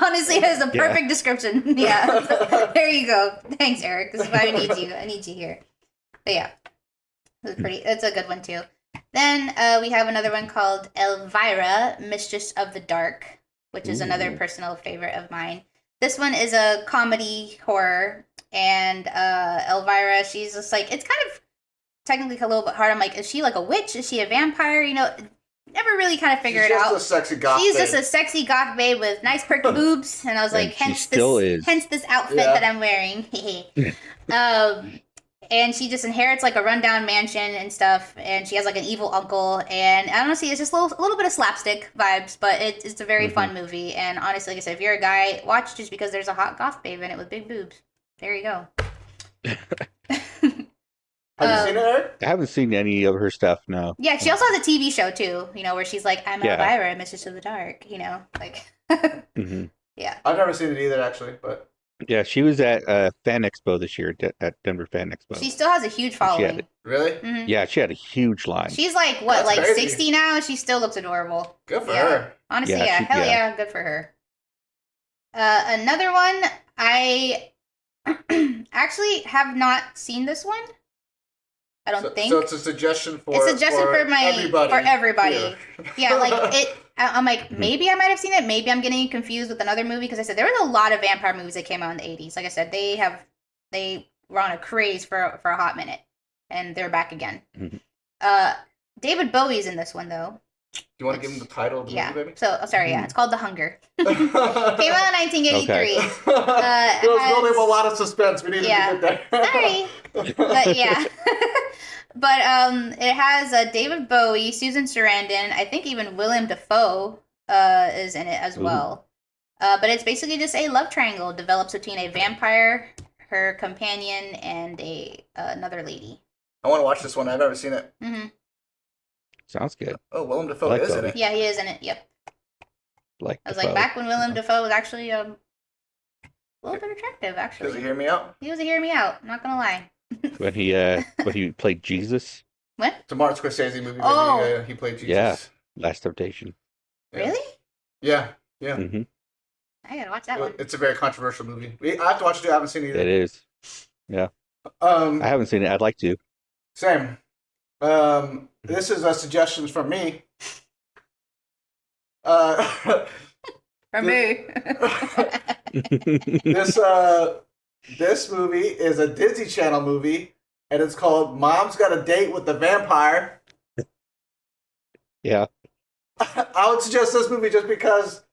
Honestly, that is a perfect description. Yeah. There you go. Thanks, Eric. This is why I need you. I need you here. But yeah. It's a good one, too. Then we have another one called Elvira, Mistress of the Dark, which is another personal favorite of mine. This one is a comedy horror, and Elvira, she's just like, it's kind of technically a little bit hard. I'm like, is she like a witch? Is she a vampire? You know, never really kind of figure it out. She's just a sexy goth She's babe. just a sexy goth babe with nice perky boobs, and I was like, And she still is. hence this outfit that I'm wearing. And she just inherits like a rundown mansion and stuff, and she has like an evil uncle, and I don't know, see, it's just a little bit of slapstick vibes, but it's a very fun movie, and honestly, like I said, if you're a guy, watch just because there's a hot goth babe in it with big boobs. There you go. Have you seen it, Eric? I haven't seen any of her stuff, no. Yeah, she also has a TV show too, you know, where she's like, I'm Elvira, Mistress of the Dark, you know, like, yeah. I've never seen it either, actually, but... Yeah, she was at Fan Expo this year, at Denver Fan Expo. She still has a huge following. Really? Mm-hmm. Yeah, she had a huge line. She's like, what, That's like crazy. 60 now? She still looks adorable. Good for Yeah. her. Honestly, Yeah, hell yeah, good for her. Another one, I actually have not seen this one. I don't think. So it's a suggestion for It's a suggestion for everybody. here. Yeah, like it. I'm like, maybe I might have seen it. Maybe I'm getting confused with another movie because I said there was a lot of vampire movies that came out in the 80s. Like I said, they were on a craze for a hot minute, and they're back again. David Bowie's in this one though. Do you want to give him the title of the movie, baby? So sorry, it's called The Hunger. Came out in 1983. Okay. It was building a lot of suspense. We needed to get there. Sorry. But yeah. But it has David Bowie, Susan Sarandon, I think even Willem Dafoe is in it as well. But it's basically just a love triangle develops between a vampire, her companion, and another lady. I want to watch this one. I've never seen it. Mm-hmm. Sounds good. Oh, Willem Dafoe like is in Bowie. it. Yeah, he is in it. Yep. Like I was like, back when Willem Dafoe was actually a little bit attractive, actually. Does he hear me out? He was a hear me out, not gonna lie. when he played Jesus. What? It's a Martin Scorsese movie. Baby. Oh. He played Jesus. Yeah. Last Temptation. Yeah. Really? Yeah. Mm-hmm. I gotta watch that one. It's a very controversial movie. I have to watch it too. I haven't seen it either. It is. Yeah. I I haven't seen it. I'd like to. Same. This is a suggestions from me. For me. This movie is a Disney Channel movie, and it's called Mom's Got a Date with the Vampire. Yeah. I would suggest this movie just because,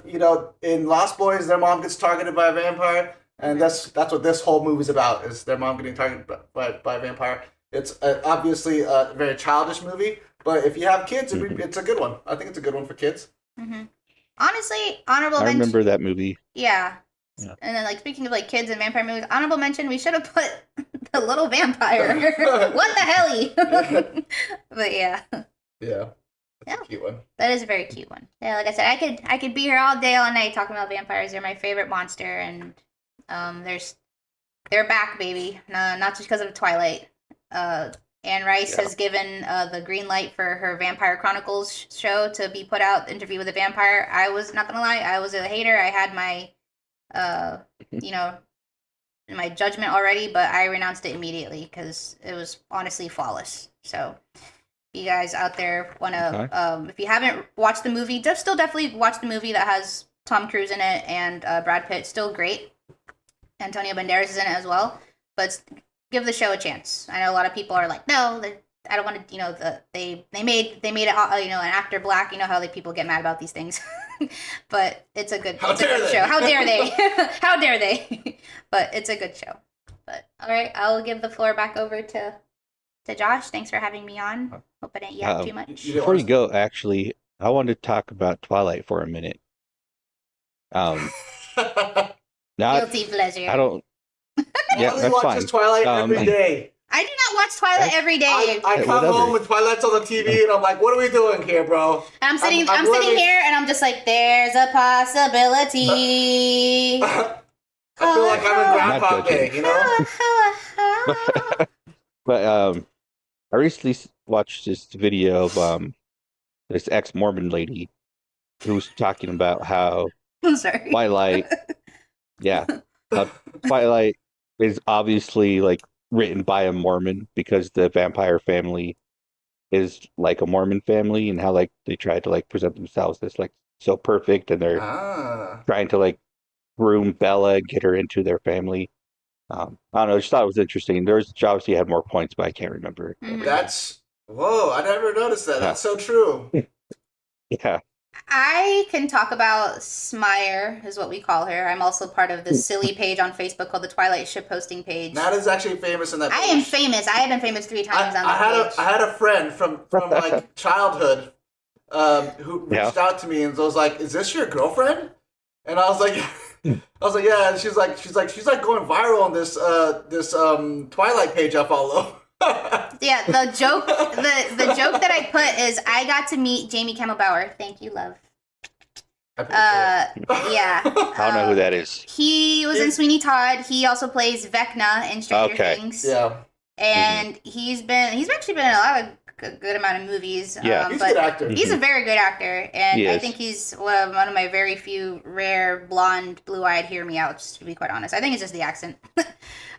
in Lost Boys, their mom gets targeted by a vampire, and that's what this whole movie's about, is their mom getting targeted by a vampire. It's obviously a very childish movie, but if you have kids, it's a good one. I think it's a good one for kids. Mm-hmm. Honestly, honorable I mention. remember that movie. Yeah. And then, like, speaking of like kids and vampire movies, honorable mention, we should have put the little vampire. What the hell? But yeah. Yeah. That's a cute one. That is a very cute one. Yeah, like I said, I could be here all day, all night talking about vampires. They're my favorite monster, and they're back, baby. No, not just because of Twilight. Anne Rice has given the green light for her Vampire Chronicles show to be put out, Interview with a Vampire. I was not gonna lie, I was a hater. I had my my judgment already, but I renounced it immediately because it was honestly flawless. So you guys out there want to, if you haven't watched the movie, just still definitely watch the movie that has Tom Cruise in it and Brad Pitt. Still great. Antonio Banderas is in it as well, but give the show a chance. I know a lot of people are like, no, I don't want to. They made it, an actor black. You know how people get mad about these things, but it's a good show. How dare they? How dare they? But it's a good show. But all right, I'll give the floor back over to Josh. Thanks for having me on. Hope I didn't yap too much. Before you go, actually, I wanted to talk about Twilight for a minute. Guilty pleasure. I don't. Yeah, that's fine. Twilight every day. I do not watch Twilight every day. I come home and Twilight's on the TV, and I'm like, "What are we doing here, bro?" And I'm sitting here, and I'm just like, "There's a possibility." I feel like I'm in Groundhog Day, you know. But I recently watched this video of this ex-Mormon lady who was talking about how I'm sorry. Twilight, yeah, Twilight is obviously like written by a Mormon because the vampire family is like a Mormon family, and how like they try to like present themselves as like so perfect, and they're trying to like groom Bella and get her into their family. I don't know. I just thought it was interesting. She obviously had more points, but I can't remember. Whoa! I never noticed that. That's so true. Yeah. I can talk about Smire, is what we call her. I'm also part of this silly page on Facebook called the Twilight Ship Posting Page. Nat is actually famous in that page. I am famous. I have been famous 3 times on that page. I had a friend from like childhood who reached out to me and was like, "Is this your girlfriend?" And I was like, "Yeah." And she's like going viral on this Twilight page I follow. Yeah, the joke that I put is I got to meet Jamie Campbell-Bower. Thank you, love. Yeah. I don't know who that is. He was in Sweeney Todd. He also plays Vecna in Stranger Things. Yeah. And he's actually been in a lot of good amount of movies. Yeah. He's a good actor. He's a very good actor, and He I is. think he's one of my very few rare blonde, blue-eyed hear me outs, to be quite honest. I think it's just the accent.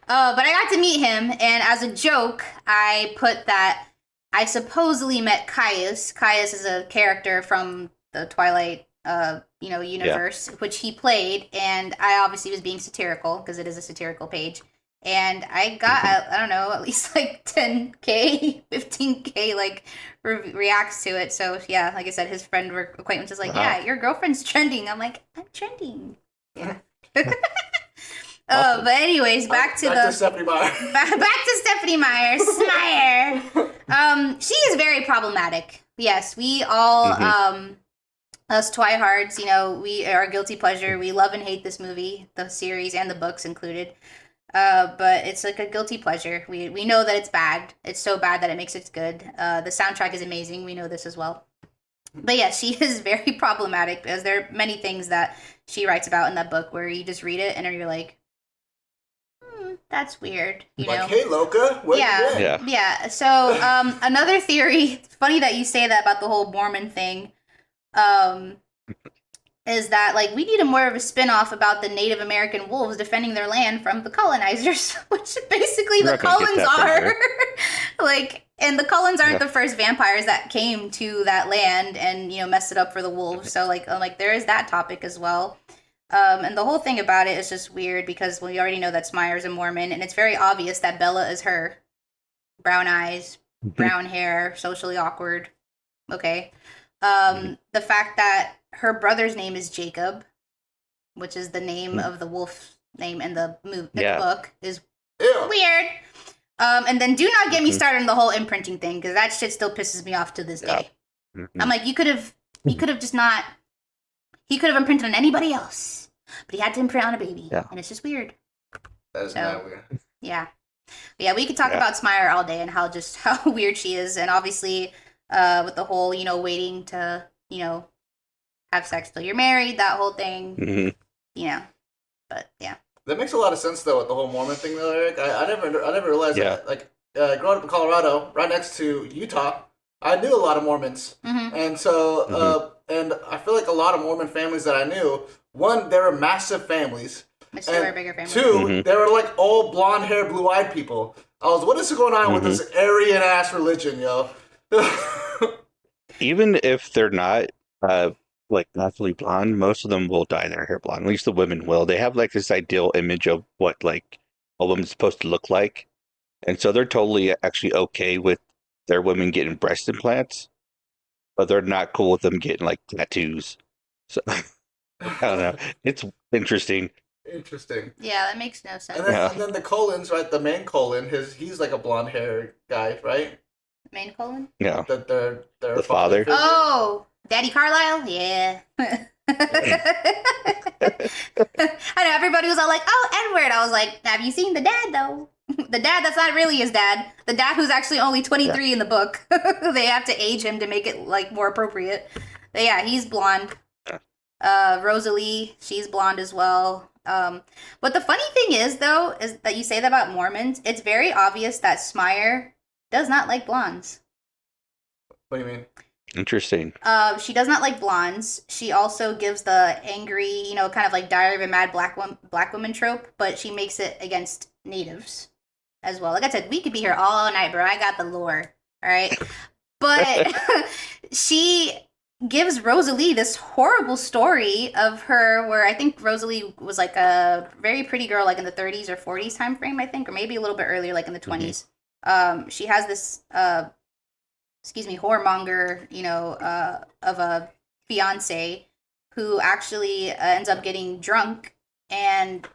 But I got to meet him, and as a joke, I put that I supposedly met Kyes. Kyes is a character from the Twilight, universe, which he played, and I obviously was being satirical because it is a satirical page. And I got, I don't know, at least like 10K, 15K, like, reacts to it. So, yeah, like I said, his friend or acquaintance is like, yeah, your girlfriend's trending. I'm like, I'm trending. Yeah. But anyways, back to Stephanie Meyer. back to Stephanie Meyer. Smire. She is very problematic. Yes, we all, us Twihards, we are a guilty pleasure. We love and hate this movie, the series and the books included. But it's like a guilty pleasure. We know that it's bad. It's so bad that it makes it good. The soundtrack is amazing. We know this as well. But yeah, she is very problematic because there are many things that she writes about in that book where you just read it and you're like, that's weird. Hey, Loca, where you been? Yeah. So another theory, it's funny that you say that about the whole Mormon thing, is that like we need more of a spin-off about the Native American wolves defending their land from the colonizers, which basically the Cullens are. And the Cullens aren't the first vampires that came to that land and messed it up for the wolves. So there is that topic as well. And the whole thing about it is just weird because we already know that Smire's a Mormon, and it's very obvious that Bella is her. Brown eyes, brown hair, socially awkward. Okay. The fact that her brother's name is Jacob, which is the name of the wolf name in the book, is weird. And then do not get me started on the whole imprinting thing, because that shit still pisses me off to this day. I'm like, he could have just not. He could have imprinted on anybody else, but he had to imprint on a baby, and it's just weird. That is not weird. Yeah. But yeah, we could talk about Smire all day and how weird she is, and obviously, with the whole waiting to have sex till you're married, that whole thing, But yeah, that makes a lot of sense though with the whole Mormon thing though, Eric. I never realized that. Like growing up in Colorado, right next to Utah, I knew a lot of Mormons, and so and I feel like a lot of Mormon families that I knew, one, they were massive families. Which they were bigger families. Two, they were like all blonde hair, blue eyed people. I was, what is going on with this Aryan ass religion, yo? Even if they're not like naturally blonde, most of them will dye their hair blonde. At least the women will. They have like this ideal image of what like a woman's supposed to look like, and so they're totally actually okay with their women getting breast implants, but they're not cool with them getting like tattoos. So I don't know. It's interesting. Interesting. Yeah, that makes no sense. And then the Colons, right? The main Colon, he's like a blonde hair guy, right? Main colon? Yeah. Their the father. Oh, Daddy Carlisle? Yeah. I know everybody was all like, "Oh, Edward." I was like, "Have you seen the dad though? The dad that's not really his dad. The dad who's actually only 23 in the book. They have to age him to make it like more appropriate." But yeah, he's blonde. Rosalie, she's blonde as well. But the funny thing is though, is that you say that about Mormons. It's very obvious that Smire does not like blondes. What do you mean? Interesting. She does not like blondes. She also gives the angry, kind of like Diary of a Mad Black woman trope, but she makes it against natives as well. Like I said, we could be here all night, bro. I got the lore, all right? But she gives Rosalie this horrible story of her, where I think Rosalie was like a very pretty girl, like in the 30s or 40s time frame, I think, or maybe a little bit earlier, like in the 20s. She has this whoremonger, of a fiance who actually ends up getting drunk and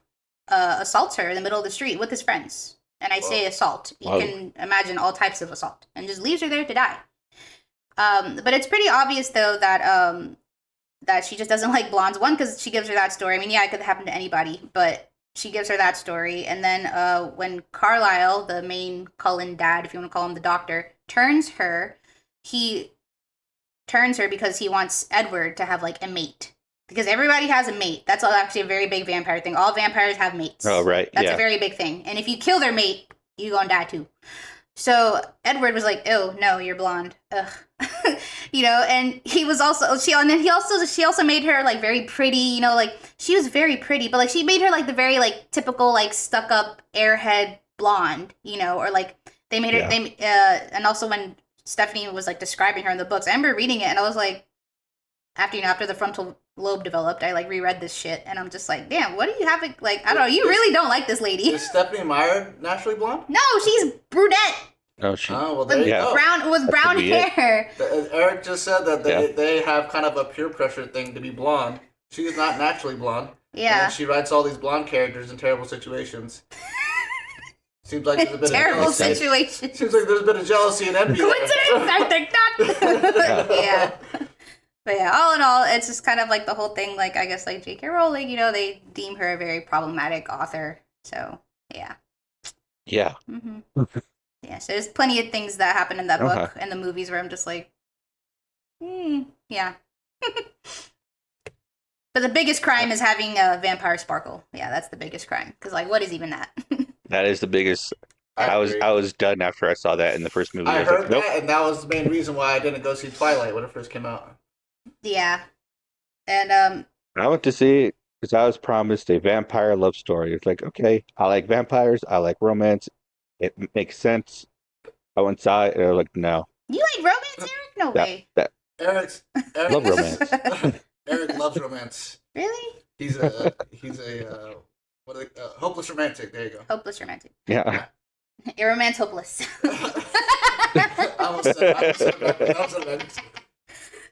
assaults her in the middle of the street with his friends. And I say assault. You can imagine all types of assault, and just leaves her there to die. But it's pretty obvious, though, that she just doesn't like blondes. One, because she gives her that story. I mean, yeah, it could happen to anybody, but she gives her that story. And then when Carlisle, the main Cullen dad, if you want to call him the doctor, turns her, he turns her because he wants Edward to have, like, a mate. Because everybody has a mate. That's actually a very big vampire thing. All vampires have mates. Oh, right. That's a very big thing. And if you kill their mate, you're going to die, too. So Edward was like, "Oh no, you're blonde." Ugh. And he was also she also made her like very pretty, like she was very pretty, but like she made her like the very like typical like stuck up airhead blonde, or like they made her and also when Stephanie was like describing her in the books, I remember reading it and I was like, after the frontal lobe developed, I like reread this shit and I'm just like, damn, what do you have? Like, I don't know, you really don't like this lady. Is Stephanie Meyer naturally blonde? No, she's brunette. Oh, well, there you go. Brown hair. Eric just said that they have kind of a peer pressure thing to be blonde. She is not naturally blonde. Yeah. And then she writes all these blonde characters in terrible situations. Seems like there's a bit terrible of jealousy. situation. Seems like there's a bit of jealousy and envy. Coincidence? I think not. Yeah. But yeah, all in all, it's just kind of like the whole thing, like, I guess, like, J.K. Rowling, they deem her a very problematic author. So, yeah. Yeah. Mm-hmm. Yeah, so there's plenty of things that happen in that book and the movies where I'm just like, yeah. But the biggest crime is having a vampire sparkle. Yeah, that's the biggest crime. Because, like, what is even that? That is the biggest. I was done after I saw that in the first movie. I was heard like, nope. that, and that was the main reason why I didn't go see Twilight when it first came out. Yeah. And, I went to see it because I was promised a vampire love story. It's like, okay, I like vampires. I like romance. It makes sense. I went inside and I was like, no. You like romance, Eric? No way. Eric love romance. Eric loves romance. Really? He's a hopeless romantic. There you go. Hopeless romantic. Yeah. Your romance hopeless. I almost said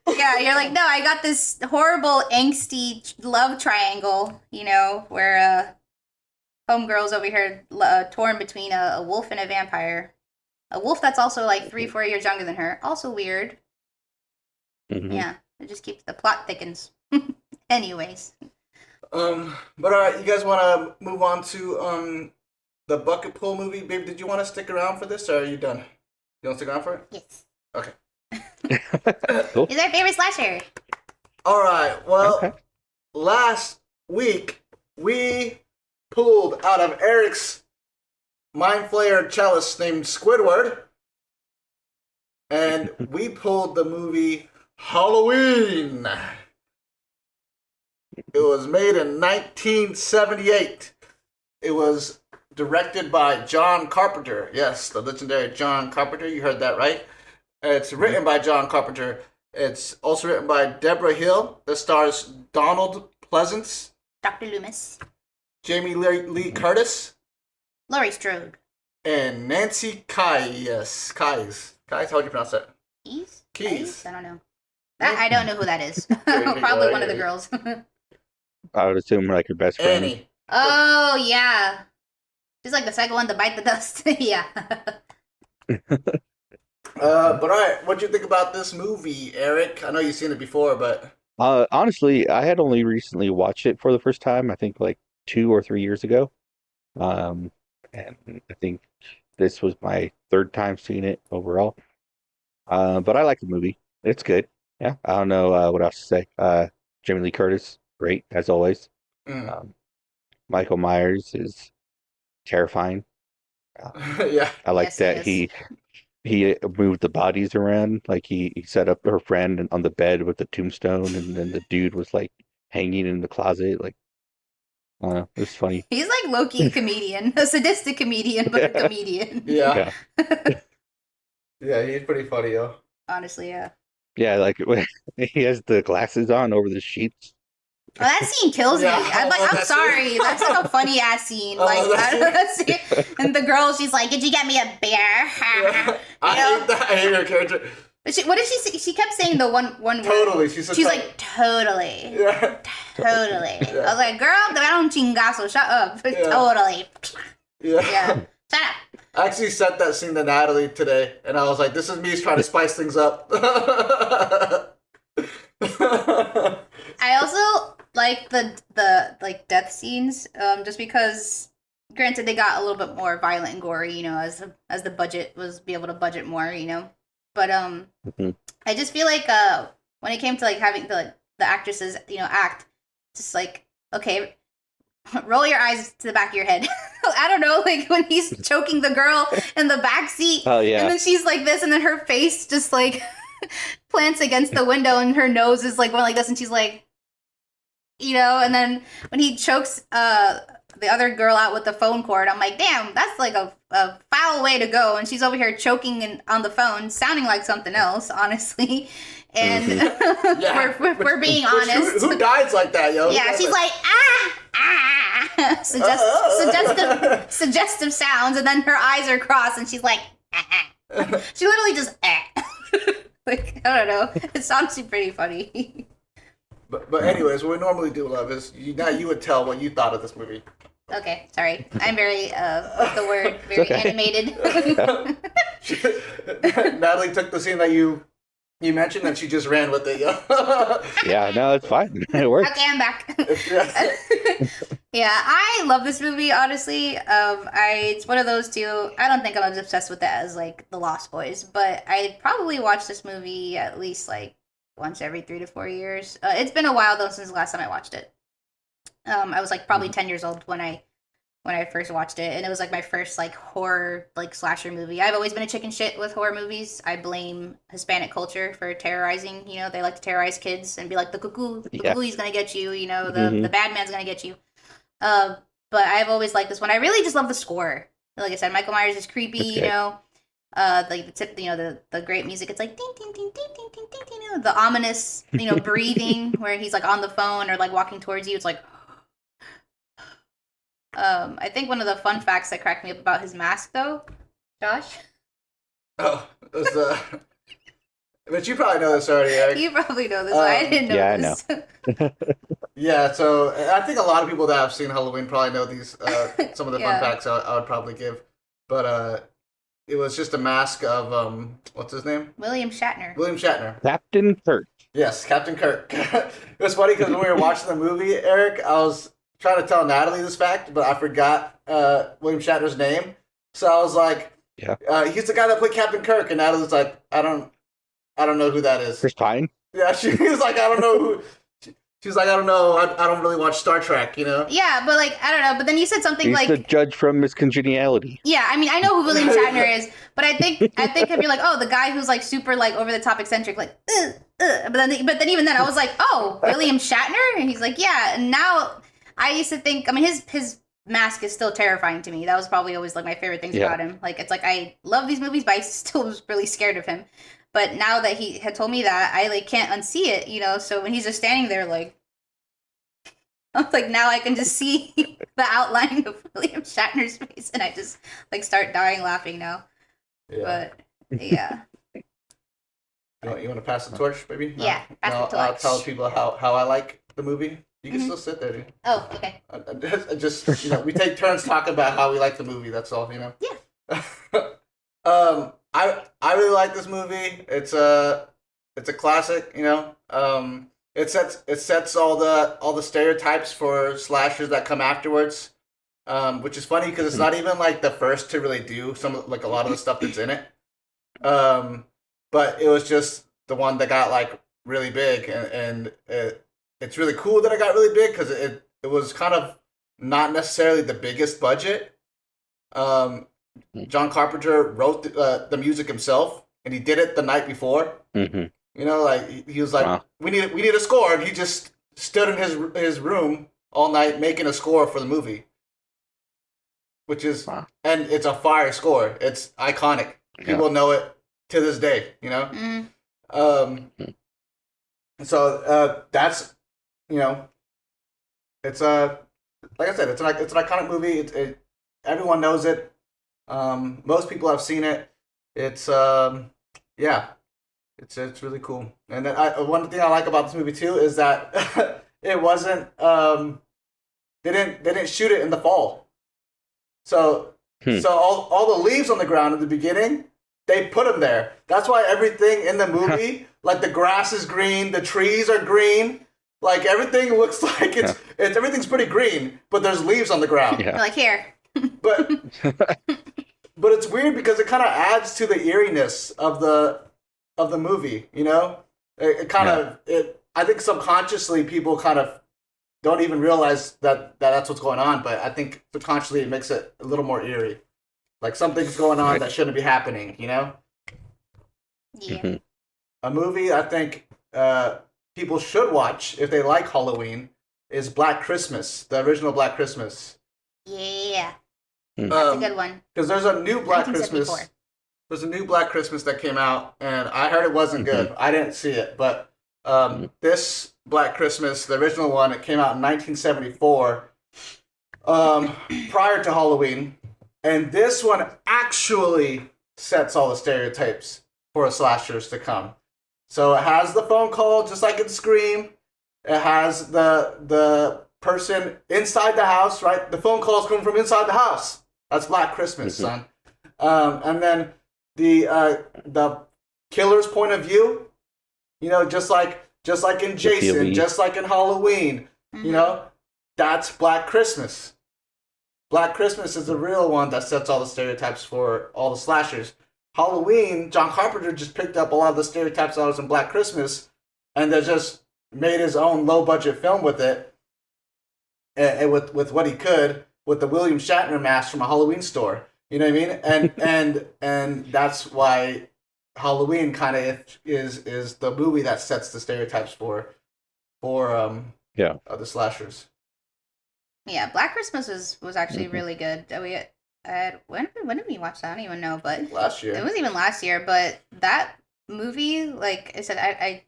Yeah, you're like, no, I got this horrible angsty love triangle, where homegirl's over here torn between a wolf and a vampire. A wolf that's also like 3-4 years younger than her. Also weird. Mm-hmm. Yeah, it just keeps the plot thickens. Anyways. But alright, you guys want to move on to the bucket pool movie? Babe, did you want to stick around for this, or are you done? You want to stick around for it? Yes. Okay. Cool. Is our favorite slasher. Alright, well, last week we pulled out of Eric's Mind Flayer chalice named Squidward, and we pulled the movie Halloween. It was made in 1978. It was directed by John Carpenter. Yes, the legendary John Carpenter. You heard that right. It's written by John Carpenter. It's also written by Debra Hill. This stars Donald Pleasence, Dr. Loomis, Jamie Lee Curtis, Laurie Strode, and Nancy Kyes. Kyes, how do you pronounce that? Kyes. I don't know. I don't know who that is. Here you Probably go, one of the here. girls. I would assume like your best friend. Annie. Oh, yeah. She's like the second one to bite the dust. Yeah. But alright, what'd you think about this movie, Eric? I know you've seen it before, but... Honestly, I had only recently watched it for the first time, I think like 2 or 3 years ago. And I think this was my third time seeing it overall. But I like the movie. It's good. Yeah, I don't know what else to say. Jamie Lee Curtis, great, as always. Michael Myers is terrifying. Yeah. I like Yes, that he he moved the bodies around. Like he set up her friend on the bed with the tombstone, and then the dude was like hanging in the closet. Like, I don't know, it was funny. He's like low-key a comedian, a sadistic comedian, but a comedian. Yeah. Yeah. Yeah, he's pretty funny, yo. Honestly, yeah. Yeah, like he has the glasses on over the sheets. Oh, that scene kills me. Yeah, I'm like, I love I'm that sorry. scene. That's like a funny ass scene. I Like, love that I don't know, that scene. And the girl, she's like, "Did you get me a beer?" Yeah. I You know? hate that. I hate her character. But what did she say? She kept saying the one word. Totally. She's like, totally. Yeah. Totally. Yeah. I was like, girl, I don't chingazo. Shut up. Yeah. Totally. Yeah. Yeah. Shut up. I actually sent that scene to Natalie today, and I was like, "This is me trying to spice things up." I also like the death scenes, just because, granted, they got a little bit more violent and gory, you know, as the budget was be able to budget more, you know. But I just feel like when it came to like having the actresses, you know, act, just like, okay, roll your eyes to the back of your head. I don't know, like when he's choking the girl in the back seat, Oh yeah. and then she's like this, and then her face just like plants against the window, and her nose is like going like this, and she's like, you know, and then when he chokes the other girl out with the phone cord, I'm like, damn, that's like a foul way to go, and she's over here choking on the phone, sounding like something else, honestly. And Yeah. we're being honest. Who dies like that, yo? Yeah, she's like, suggestive sounds, and then her eyes are crossed, and she's like, she literally just, like, I don't know. It's honestly pretty funny. But anyways, what we normally do, love, is now you would tell what you thought of this movie. Okay, sorry. I'm very, the word, very okay. animated. Natalie took the scene that you mentioned, and she just ran with it, yo. Yeah, no, it's fine. It works. Okay, I'm back. Yeah. Yeah, I love this movie, honestly. It's one of those two. I don't think I'm as obsessed with it as like The Lost Boys, but I probably watch this movie at least like once every 3 to 4 years. It's been a while though since the last time I watched it. I was like probably 10 years old when I first watched it, and it was like my first like horror like slasher movie. I've always been a chicken shit with horror movies. I blame Hispanic culture for terrorizing. You know, they like to terrorize kids and be like, the cuckoo's gonna get you. You know, the bad man's gonna get you. But I've always liked this one. I really just love the score. Like I said, Michael Myers is creepy. Okay. You know, like the tip. You know, the great music. It's like ding ding ding ding ding ding ding. You know, the ominous, you know, breathing where he's like on the phone or like walking towards you. It's like. I think one of the fun facts that cracked me up about his mask, though, Josh. Oh, it was, but you probably know this already, Eric. You probably know this. I didn't know yeah, this. I know. Yeah, so I think a lot of people that have seen Halloween probably know these some of the Yeah. fun facts I would probably give. But it was just a mask of what's his name? William Shatner. William Shatner. Captain Kirk. Yes, Captain Kirk. It was funny because when we were watching the movie, Eric, I was trying to tell Natalie this fact, but I forgot William Shatner's name. So I was like, Yeah. He's the guy that played Captain Kirk, and Natalie's like, I don't know who that is. Chris Pine. Yeah, she was like, I don't know who. She's like, I don't know. I don't really watch Star Trek, you know. Yeah, but like I don't know. But then you said something He's like, the judge from Miss Congeniality. yeah. I mean, I know who William Shatner is, but I think if you're like, oh, the guy who's like super like over the top eccentric, like, but then even then I was like, oh, William Shatner, and he's like, yeah. And now I used to think, I mean, his mask is still terrifying to me. That was probably always like my favorite things Yeah. about him. Like, it's like I love these movies, but I still was really scared of him. But now that he had told me that, I like can't unsee it, you know. So when he's just standing there, like, I'm like, now I can just see the outline of William Shatner's face, and I just like start dying laughing now. Yeah. But yeah, You want to pass the torch, baby? Yeah, pass the I'll torch. tell people how I like the movie. You can Mhm. still sit there, dude. oh okay, I just you know, we take turns talking about how we like the movie. That's all, you know. Yeah. I really like this movie. It's a classic, you know. It sets all the stereotypes for slashers that come afterwards. Which is funny because it's not even like the first to really do like a lot of the stuff that's in it. But it was just the one that got like really big, and it's really cool that it got really big because it was kind of not necessarily the biggest budget. John Carpenter wrote the music himself, and he did it the night before. Mm-hmm. You know, like he was like, Wow. we need a score, and he just stood in his room all night making a score for the movie, which is Wow. and it's a fire score. It's iconic. People know it to this day. You know. Mm. So that's it's like I said, it's an iconic movie. Everyone knows it. Most people have seen it. It's it's really cool. And then one thing I like about this movie too is that it wasn't they didn't shoot it in the fall. So all the leaves on the ground at the beginning, they put them there. That's why everything in the movie, like the grass is green, the trees are green, like everything looks like it's everything's pretty green, but there's leaves on the ground. Yeah. Like here. But but it's weird because it kind of adds to the eeriness of the movie. You know, it kind of I think subconsciously people kind of don't even realize that that's what's going on, but I think subconsciously it makes it a little more eerie. Like something's going on that shouldn't be happening, you know? Yeah. Mhm. A movie I think people should watch if they like Halloween is Black Christmas, the original Black Christmas. Yeah. Mm. That's a good one. Because there's a new Black 1974. Christmas. There's a new Black Christmas that came out, and I heard it wasn't good. I didn't see it, but this Black Christmas, the original one, it came out in 1974, prior to Halloween, and this one actually sets all the stereotypes for slashers to come. So it has the phone call, just like in Scream. It has the person inside the house, right? The phone calls come from inside the house. That's Black Christmas, son. And then the killer's point of view, you know, just like in Jason, POV. just like in Halloween, you know, that's Black Christmas. Black Christmas is the real one that sets all the stereotypes for all the slashers. Halloween, John Carpenter just picked up a lot of the stereotypes that was in Black Christmas, and they just made his own low budget film with it, and with what he could, with the William Shatner mask from a Halloween store. You know what I mean? And that's why Halloween kind of is the movie that sets the stereotypes for the slashers. Yeah, Black Christmas was actually really good. When did we watch that? I don't even know, but Last year. it wasn't even last year. But that movie, like I said, I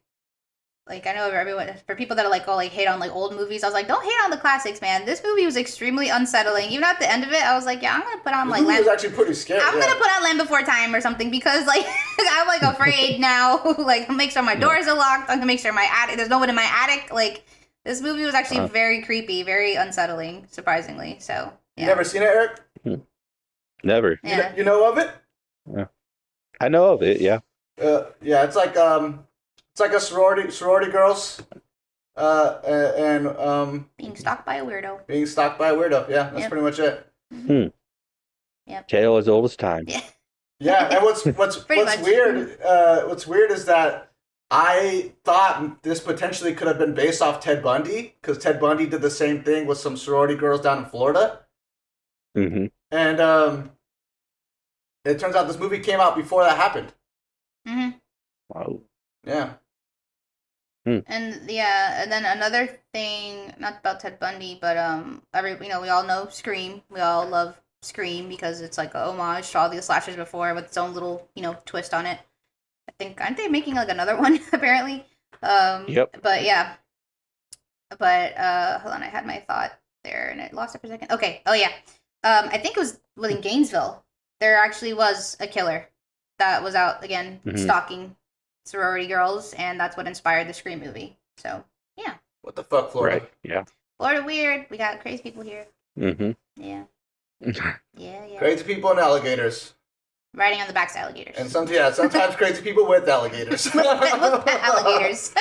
know everyone, for people that are like, hate on like old movies, I was like, don't hate on the classics, man. This movie was extremely unsettling. Even at the end of it, I was like, yeah, I'm gonna put on The movie was actually pretty scary. I'm gonna put on Land Before Time or something because like I'm like afraid now. Like make sure my doors are locked. I'm gonna make sure there's no one in my attic. Like this movie was actually very creepy, very unsettling, surprisingly. So yeah. You never seen it, Eric? Never. Yeah. You know of it? Yeah. I know of it, yeah. Yeah, it's like a sorority girls, and Being stalked by a weirdo. being stalked by a weirdo. Yeah, that's Yep. pretty much it. Yep. Tale as old as time. Yeah. Yeah, and what's Pretty much. weird? What's weird is that I thought this potentially could have been based off Ted Bundy because Ted Bundy did the same thing with some sorority girls down in Florida, Mm-hmm. and it turns out this movie came out before that happened. Mm-hmm. Wow. Yeah. And yeah, and then another thing, not about Ted Bundy, but we all know Scream. We all love Scream because it's like a homage to all the slashers before with its own little, twist on it. Aren't they making like another one apparently? Yep. But yeah. But hold on, I had my thought there and it lost it for a second. Okay. Oh yeah. I think it was within Gainesville. There actually was a killer that was out again stalking sorority girls, and that's what inspired the Scream movie. So yeah. What the fuck, Florida? Right. Yeah. Florida weird. We got crazy people here. Mm-hmm. Yeah. Yeah. Crazy people and alligators. Riding on the backs of alligators. And sometimes crazy people with alligators. with alligators.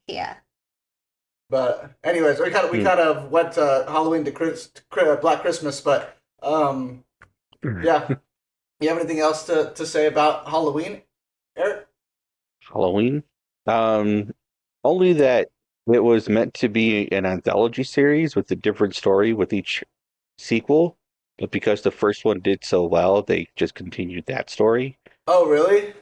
Yeah. But anyways, we kind of went to Halloween to Black Christmas, but yeah. You have anything else to say about Halloween, Eric? Halloween? Only that it was meant to be an anthology series with a different story with each sequel. but because the first one did so well, they just continued that story. Oh, really?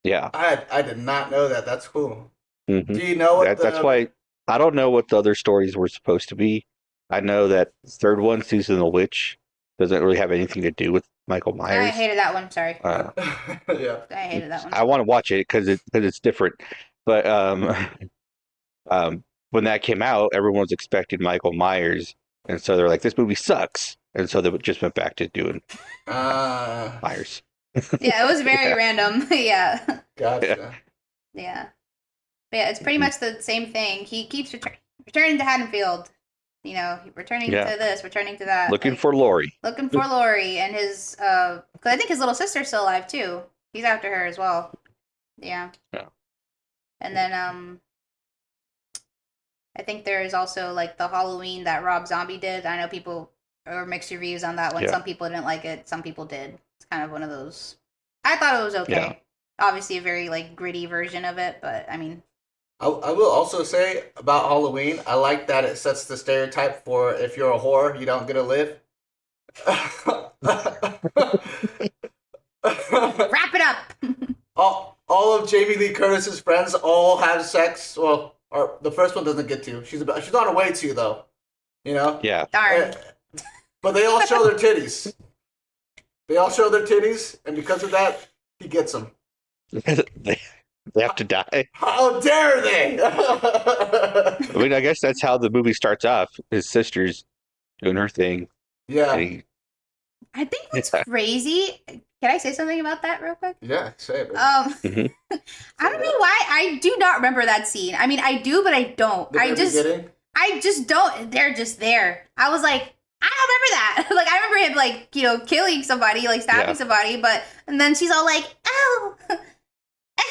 Yeah. I did not know that. That's cool. hmm Do you know what That's why I don't know what the other stories were supposed to be. I know that the third one, Season of the Witch, doesn't really have anything to do with Michael I Myers. hated that one. Sorry. Yeah. I hated that one. I want to watch it because it's different. But when that came out, everyone was expecting Michael Myers, and so they're like, "This movie sucks," and so they just went back to doing Myers. Yeah, it was very Yeah. random. Yeah. Gotcha. Yeah. But yeah, it's pretty much the same thing. He keeps returning to Haddonfield. You know, returning Yeah. to this, returning to that. Looking like, for Lori. Looking for Lori and his, because I think his little sister's still alive too. He's after her as well. Yeah. Yeah. And then, I think there is also like the Halloween that Rob Zombie did. I know people or mixed reviews on that one. Yeah. Some people didn't like it. Some people did. It's kind of one of those. I thought it was okay. Yeah. Obviously, a very like gritty version of it, but I mean, I will also say about Halloween, I like that it sets the stereotype for if you're a whore, you don't get to live. wrap it up. all of Jamie Lee Curtis's friends all have sex. Well, or the first one doesn't get to. She's on her way to though. You know. Yeah. Darn. But they all show their titties. They all show their titties, and because of that, he gets them. They have to die. How dare they? I mean, I guess that's how the movie starts off. His sister's doing her thing. Yeah. And he, I think what's Yeah. crazy. Can I say something about that real quick? Yeah. Say it. Mhm. I don't know why I do not remember that scene. I mean, I do, but I don't. The I very beginning? just don't. They're just there. I was like, I don't remember that. Like, I remember him, like, you know, killing somebody, like stabbing Yeah. somebody, but, and then she's all like, oh.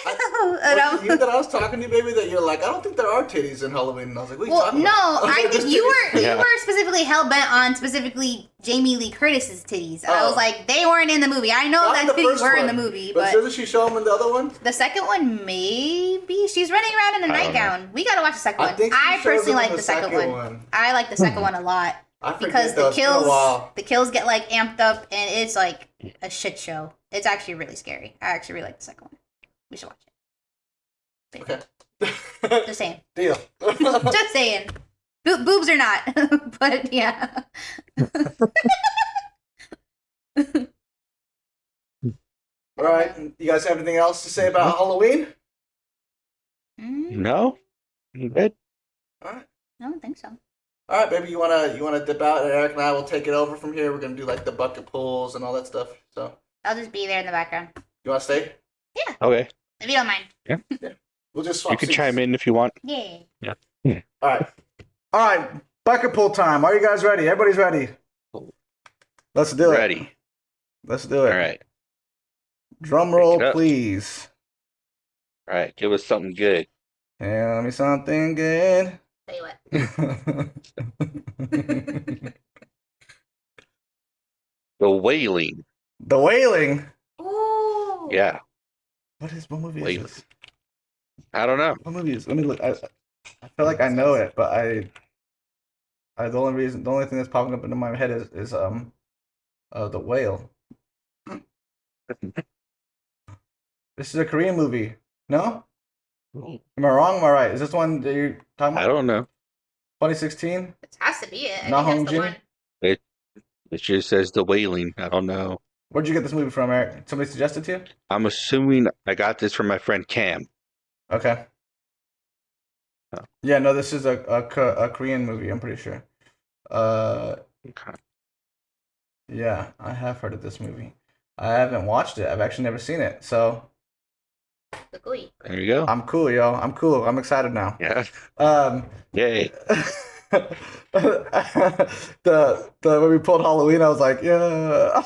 Was And it you that I was talking to, baby? That you're like, I don't think there are titties in Halloween. And I was like, what are you well, talking no, about? I There's think you titties. were Yeah. you were specifically hell bent on specifically Jamie Lee Curtis's titties. I Oh. was like, they weren't in the movie. I know Not that in the titties first were in one, the movie, But but doesn't she show them in the other one? the second one, maybe she's running around in a I don't nightgown. We gotta watch the second I one. think she I shows personally them like in the second one. I like the second one a lot I forget because though, it's been a while. the kills get like amped up, and it's like a shit show. It's actually really scary. I actually really like the second one. We should watch it. Okay. Just saying. Deal. Just saying. Boobs or not, but yeah. All right. You guys have anything else to say about Halloween? Mm, No? You good? All right. I don't think so. All right, baby. You wanna dip out, and Eric and I will take it over from here. We're gonna do like the bucket pulls and all that stuff. So I'll just be there in the background you wanna stay? Okay. if you don't mind. We'll just swap. You can seats. chime in if you want. Yay. All right. All right. Bucket pull time. Are you guys ready? Everybody's ready. Let's do it. Ready. Let's do it. All right. Drum Pick it roll, up. please. All right. Give us something good. Tell me something good. Tell you what. The Wailing. The Wailing. Ooh. Yeah. What movie Wailing. is this? I don't know. What movie is? Let me look. I feel like I know it, but the only thing that's popping up into my head is The Whale. This is a Korean movie. No? Am I wrong? Am I right? Is this one that you're talking I about? don't know. It 2016? has to be it. I Not think Hong that's the Jin? one. It just says The Wailing. I don't know. Where'd you get this movie from, Eric? Somebody suggested to you? I'm assuming I got this from my friend Cam. Okay. Oh. Yeah, no, this is a Korean movie, I'm pretty sure. Okay. Yeah, I have heard of this movie. I haven't watched it. I've actually never seen it. So The Glee. There you go. I'm cool, yo. I'm cool. I'm excited now. Yeah. Um Yay. the when we pulled Halloween, I was like, yeah.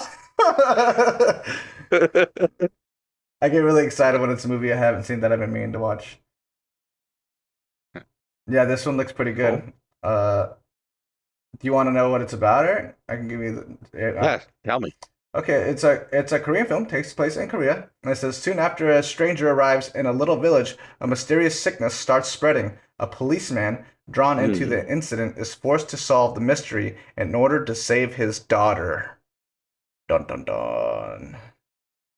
I get really excited when it's a movie I haven't seen that I've been meaning to watch. Yeah, this one looks pretty good. Do you want to know what it's about, Eric? I can give you Yeah. Tell me. Okay, it's a Korean film, takes place in Korea, and it says soon after a stranger arrives in a little village, a mysterious sickness starts spreading. A policeman, drawn into the incident, is forced to solve the mystery in order to save his daughter. Dun dun dun.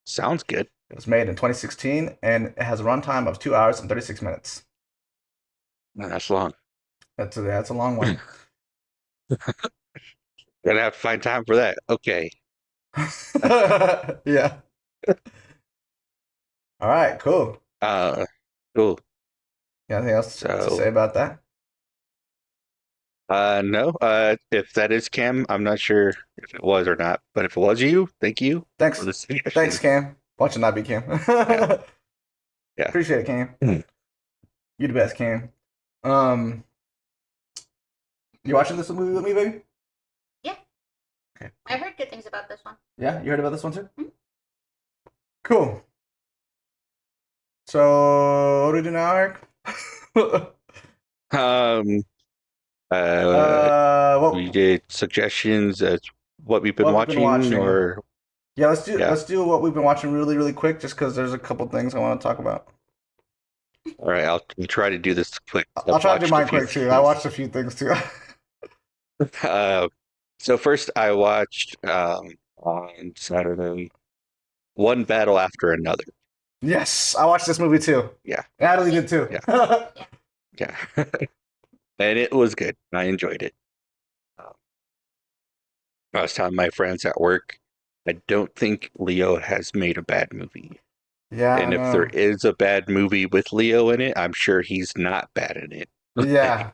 Sounds good. It was made in 2016, and it has a runtime of 2 hours and 36 minutes. Man, that's long. That's a long one. Gonna have to find time for that. Okay. Yeah. All right, cool. Cool. You got anything else to So- say about that? No. If that is Cam, I'm not sure if it was or not. But if it was you, thank you Thanks. for the suggestion. Thanks, Cam. Watch it not be Cam. Yeah. Appreciate it, Cam. Mhm. You the best, Cam. You watching this movie with me, baby? I've heard good things about this one. Yeah, you heard about this one too? Mhm. Cool. So, what do we do now, Eric? What, We did suggestions as what we've been What we've been watching, watching. or yeah, Yeah. let's do what we've been watching really, really quick, just because there's a couple things I want to talk about. all right, I'll try to do this quick. I'll try to do watched a mine few quick too. things. I watched a few things too. So first, I watched on Saturday One Battle After Another. Yes, I watched this movie too. Yeah. Natalie did too. Yeah. Yeah, and it was good. I enjoyed it. I was telling my friends at work, I don't think Leo has made a bad movie. Yeah. And I if know. there is a bad movie with Leo in it, I'm sure he's not bad in it. Yeah.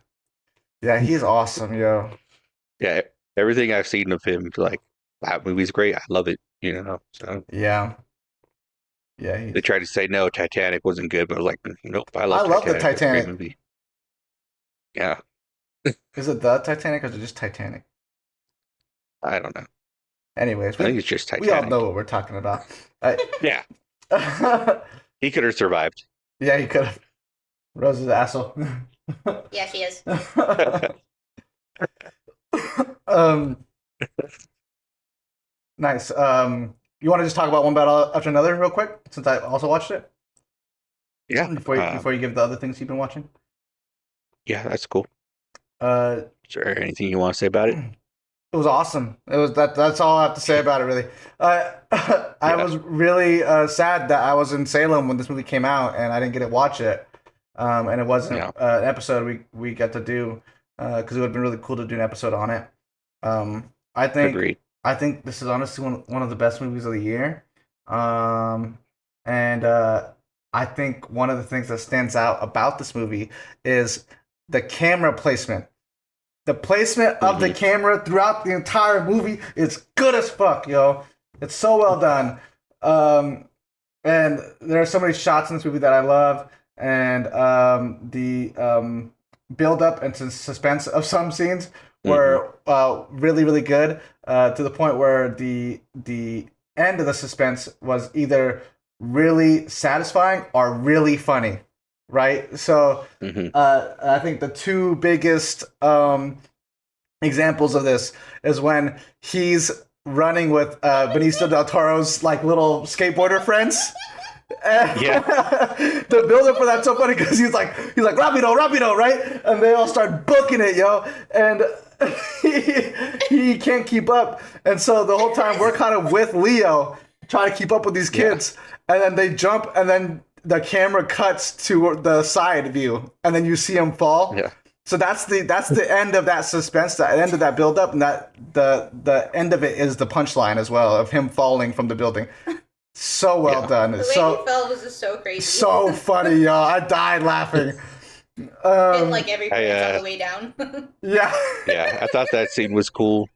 Yeah, he's awesome, yo. Yeah, everything I've seen of him, like, that movie's great. I love it, So Yeah. Yeah. they tried to say, no, Titanic wasn't good, but I was like, nope, I love love the Titanic. It's a great Titanic. movie. Yeah, Is it the Titanic or is it just Titanic? I don't know. Anyways, I think it's just we all Titanic. know what we're talking about. Yeah, Yeah, he could have survived. he could have. Rose is an asshole. Yeah, she is. Nice. You want to just talk about One Battle After Another real quick, since I also watched it? Yeah, Before you give the other things you've been watching? yeah, that's cool. Uh, Is there anything you want to say about it? It was awesome. It was that's all I have to say about it, really. I Yeah. was really sad that I was in Salem when this movie came out and I didn't get to watch it. And it wasn't Yeah. an episode we got to do because it would have been really cool to do an episode on it. Agreed. I think this is honestly one of the best movies of the year. And I think one of the things that stands out about this movie is the camera placement. The placement of the camera throughout the entire movie is good as fuck, yo. It's so well done. And there are so many shots in this movie that I love. And the build up and suspense of some scenes were really, really good. To the point where the end of the suspense was either really satisfying or really funny, right? So I think the two biggest examples of this is when he's running with Benicio del Toro's like little skateboarder friends. Yeah. The build-up for that's so funny because he's like rapido, right? And they all start booking it, yo, and he can't keep up, and so the whole time we're kind of with Leo trying to keep up with these kids, and then they jump, and then the camera cuts to the side view, and then you see him fall. Yeah. So that's the end of that suspense, the end of that build-up, and that the end of it is the punchline as well of him falling from the building. So well done. The way So he fell was just so crazy. so funny, yo. I died laughing. And like every I, place on the way down. Yeah. Yeah, I thought that scene was cool.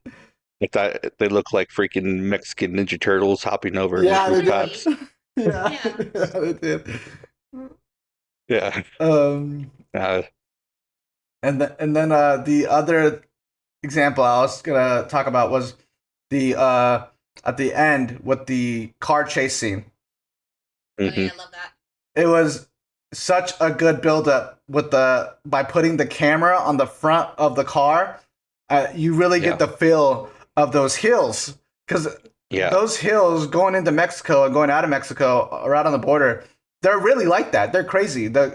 I thought they looked like freaking Mexican Ninja Turtles hopping over Yeah, they rooftops. Yeah. Yeah. Yeah, they did. Yeah. And then the other example I was gonna talk about was the at the end with the car chase scene. Oh, yeah, I love that. It was such a good build-up with by putting the camera on the front of the car. You really get the feel of those hills because those hills going into Mexico and going out of Mexico or out on the border, they're really like that. They're crazy. They're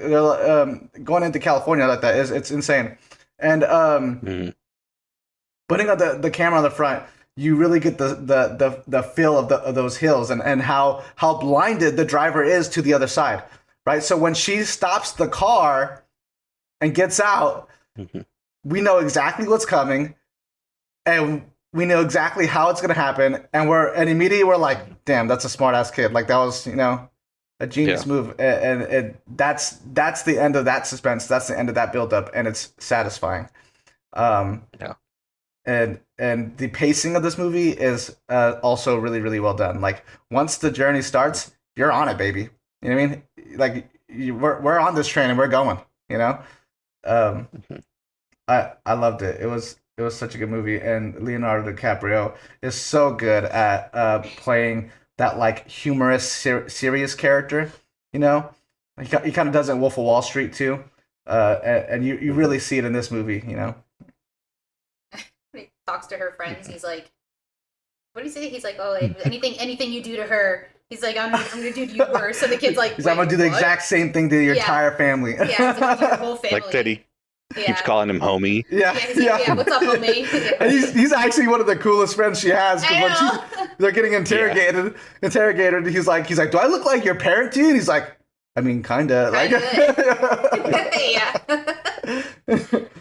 going into California like that. It's insane. And Mhm. putting on the camera on the front, you really get the feel of those hills and how blinded the driver is to the other side, right? So when she stops the car and gets out, Mhm. we know exactly what's coming, and we know exactly how it's gonna happen, and immediately we're like, damn, that's a smart ass kid. Like that was a genius move, and that's the end of that suspense. That's the end of that build up, and it's satisfying. Yeah. And the pacing of this movie is also really, really well done. Like once the journey starts, you're on it, baby. You know what I mean? Like we're on this train and we're going. You know, Mhm. I loved it. It was such a good movie, and Leonardo DiCaprio is so good at playing that like humorous, serious character. You know, he kind of does it in Wolf of Wall Street too, and you really see it in this movie. You know. When he talks to her friends, he's like, what do you say? He's like, oh, like, anything you do to her, he's like, I'm gonna do to you worse. So the kid's like, He's like, I'm gonna do the exact same thing to your entire family. Yeah, it's like your whole family. Like that he Yeah. keeps calling him homie. Yeah, He's like, yeah, what's up, homie? Yeah. And he's actually one of the coolest friends she has, because when they're getting interrogated, he's like, do I look like your parent to you? And he's like, I mean, kinda. Like, Yeah.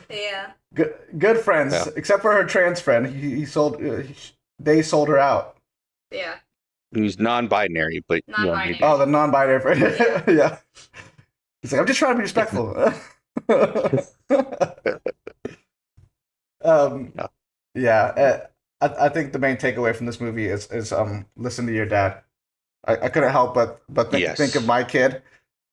Yeah. good friends, Yeah. except for her trans friend. They sold her out. Yeah. He's non-binary, but Non-binary. Oh, the non-binary friend. Yeah. He's like, I'm just trying to be respectful. Yeah. I think the main takeaway from this movie is listen to your dad. I couldn't help but think of my kid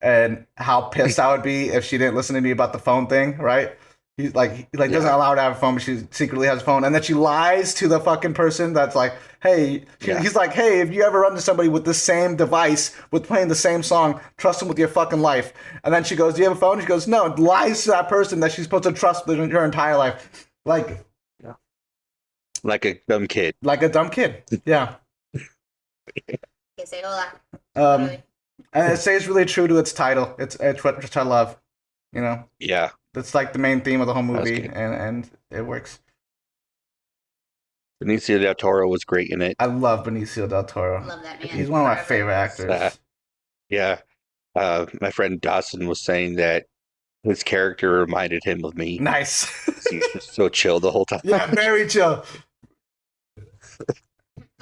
and how pissed I would be if she didn't listen to me about the phone thing, right? He doesn't allow her to have a phone, but she secretly has a phone, and then she lies to the fucking person that's like, hey, he's like, hey, if you ever run into somebody with the same device with playing the same song, trust them with your fucking life. And then she goes, do you have a phone? She goes, no. Lies to that person that she's supposed to trust with her entire life, like a dumb kid. Like a dumb kid. Yeah. Que say hola. And it stays really true to its title. It's which I love. You know. Yeah. That's like the main theme of the whole movie, good. and it works. Benicio del Toro was great in it. I love Benicio del Toro. Love that man. He's one of my favorite actors. Yeah. My friend Dawson was saying that his character reminded him of me. Nice. He's just so chill the whole time. Yeah, very chill.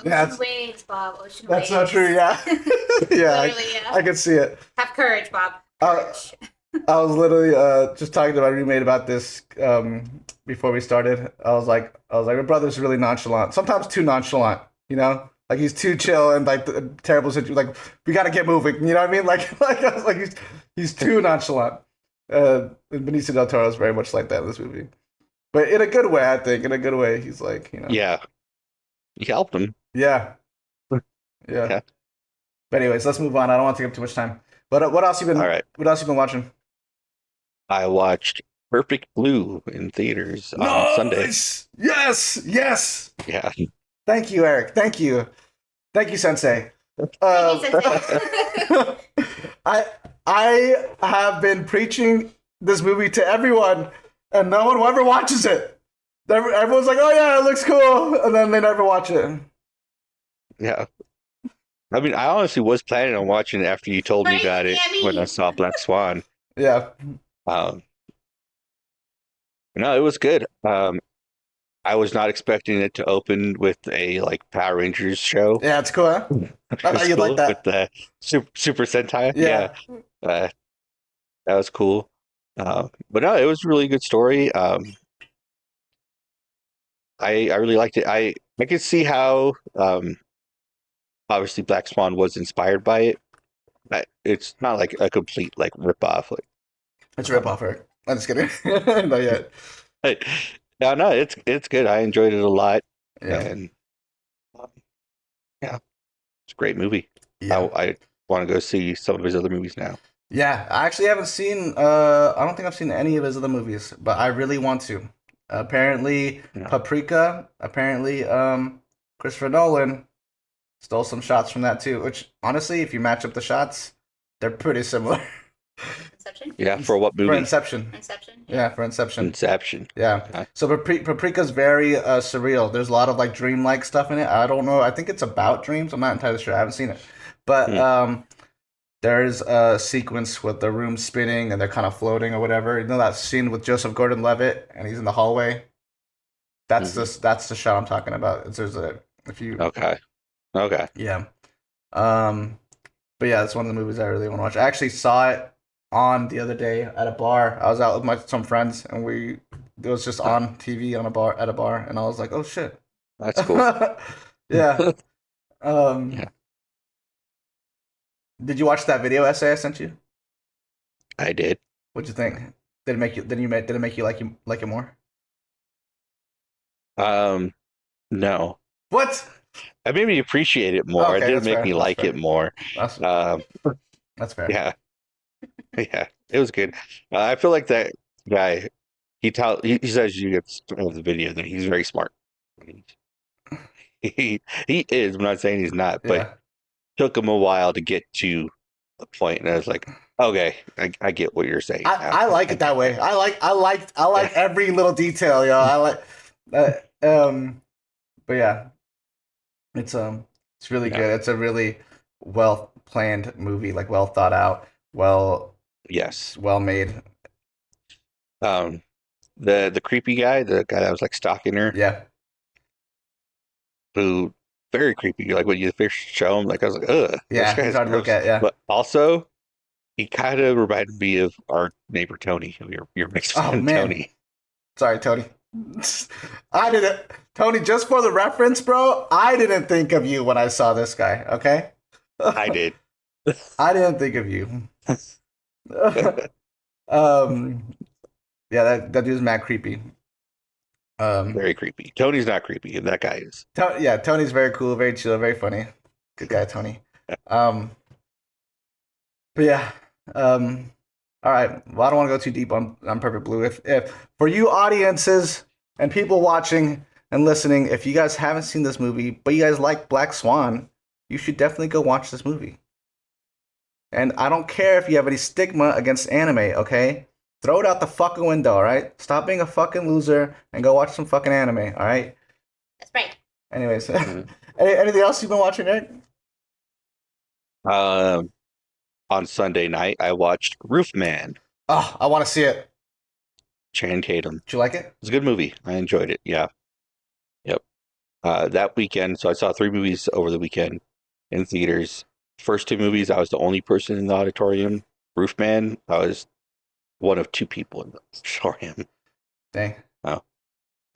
Ocean waves, Bob. Ocean That's waves. so true. Yeah. Yeah. Literally, yeah. I can see it. Have courage, Bob. Courage. I was literally just talking to my roommate about this before we started. I was like, my brother's really nonchalant. Sometimes too nonchalant, you know? Like he's too chill and like terrible situation. Like we got to get moving. You know what I mean? Like I was like he's too nonchalant. Benicio del Toro is very much like that in this movie, but in a good way. I think in a good way. He's like, you know. Yeah. You helped him. Yeah. Yeah. But anyways, let's move on. I don't want to take up too much time. But what else you been? All right. What else you been watching? I watched Perfect Blue in theaters on Sunday. Yes. Yeah. Thank you, Eric. Thank you, Sensei. Thank you, Sensei. I have been preaching this movie to everyone, and no one ever watches it. Everyone's like, "Oh yeah, it looks cool," and then they never watch it. Yeah. I mean, I honestly was planning on watching it after you told me Right? about it Yeah, me. when I saw Black Swan. Yeah. No, it was good. I was not expecting it to open with a like Power Rangers show. Yeah, it's cool, huh? I thought you'd like that. With the Super Sentai. Yeah. That was cool. But no, it was a really good story. I really liked it. I could see how obviously Black Swan was inspired by it. But it's not like a complete like ripoff. Like It's a rip-off, Eric. I'm just kidding. Not yet. no, it's good. I enjoyed it a lot, Yeah. and yeah, it's a great movie. Yeah. I want to go see some of his other movies now. Yeah, I actually haven't seen. I don't think I've seen any of his other movies, but I really want to. Apparently, Yeah. Paprika. Apparently, Christopher Nolan stole some shots from that too. Which honestly, if you match up the shots, they're pretty similar. Inception? Yeah, for what For movie? Inception. Inception. Yeah, for Inception. Inception. Yeah. Okay. So Paprika's very surreal. There's a lot of like dreamlike stuff in it. I don't know. I think it's about dreams. I'm not entirely sure. I haven't seen it. But there's a sequence with the room spinning and they're kind of floating or whatever. You know that scene with Joseph Gordon-Levitt and he's in the hallway? That's that's the shot I'm talking about. There's a if you Okay. yeah. But yeah, it's one of the movies I really want to watch. I actually saw it on the other day at a bar. I was out with some friends and it was just on TV on a bar and I was like, "Oh shit." That's cool. Yeah. Yeah. Did you watch that video essay I sent you? I did. What'd you think? Did it make you like it more? No. What? It made me appreciate it more. Okay, It didn't that's make fair, me that's like fair. it more. That's fair. Yeah. Yeah. It was good. I feel like that guy, he says you get the video that he's very smart. He is. I'm not saying he's not, but Yeah. took him a while to get to the point, and I was like, okay, I get what you're saying. I like it that way. I like every little detail, yo. I like but yeah. It's really Yeah. good. It's a really well planned movie, like well thought out, well Yes. made. The creepy guy, the guy that was like stalking her, Yeah. who very creepy. Like when you first show him, like I was like, ugh, Yeah, this guy's he's hard to look gross. at, yeah. But also, he kind of reminded me of our neighbor Tony, your mixed Oh, friend man. Tony. Sorry, Tony. I didn't Tony, just for the reference, bro, I didn't think of you when I saw this guy, okay? I did. I didn't think of you. Yeah, that dude's mad creepy. Very creepy. Tony's not creepy, and that guy is. Yeah, Tony's very cool, very chill, very funny. Good guy, Tony. But yeah. All right. Well, I don't want to go too deep on Perfect Blue. If for you audiences and people watching and listening, if you guys haven't seen this movie, but you guys like Black Swan, you should definitely go watch this movie. And I don't care if you have any stigma against anime, okay? Throw it out the fucking window, all right? Stop being a fucking loser and go watch some fucking anime, all right? That's right. Anyways, anything else you've been watching, Eric? On Sunday night, I watched Roofman, Oh, I want to see it. Channing Tatum. Did you like it? It's a good movie. I enjoyed it. Yeah. Yep. That weekend, so I saw 3 movies over the weekend in theaters. First 2 movies, I was the only person in the auditorium. Roofman, I was one of 2 people in the auditorium. Dang. Oh.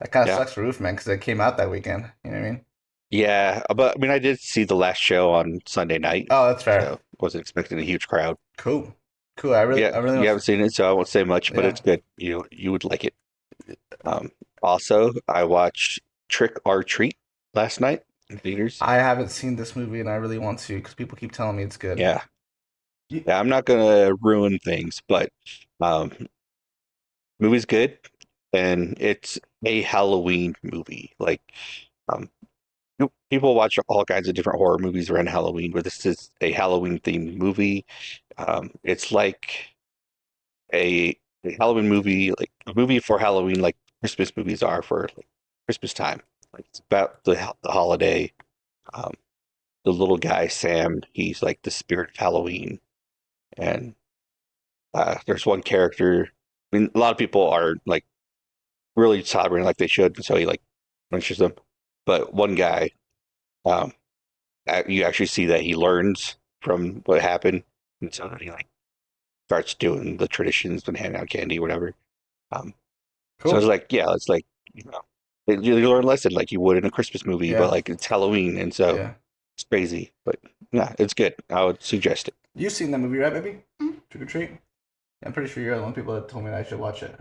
That kind of Yeah. sucks for Roofman because it came out that weekend. You know what I mean? Yeah, but I mean, I did see the last show on Sunday night. Oh, that's fair. So wasn't expecting a huge crowd. Cool. I really You haven't seen it, so I won't say much, but Yeah. it's good. You would like it. Also, I watched Trick or Treat last night in theaters. I haven't seen this movie and I really want to because people keep telling me it's good. Yeah. Yeah, I'm not gonna ruin things, but movie's good, and it's a Halloween movie. Like, people watch all kinds of different horror movies around Halloween, but this is a Halloween themed movie. It's like a Halloween movie, like a movie for Halloween, like Christmas movies are for like, Christmas time. Like it's about the holiday. The little guy Sam, he's like the spirit of Halloween, and there's one character. I mean, a lot of people are like really celebrating like they should, and so he like punishes them. But one guy, you actually see that he learns from what happened, and so then he like starts doing the traditions and handing out candy, or whatever. Cool. So it's like, yeah, it's like you learn a lesson like you would in a Christmas movie, Yeah. but like it's Halloween, and so Yeah. it's crazy. But yeah, it's good. I would suggest it. You've seen that movie, right, baby? Mhm. Trick or Treat? I'm pretty sure you're the one people that told me that I should watch it.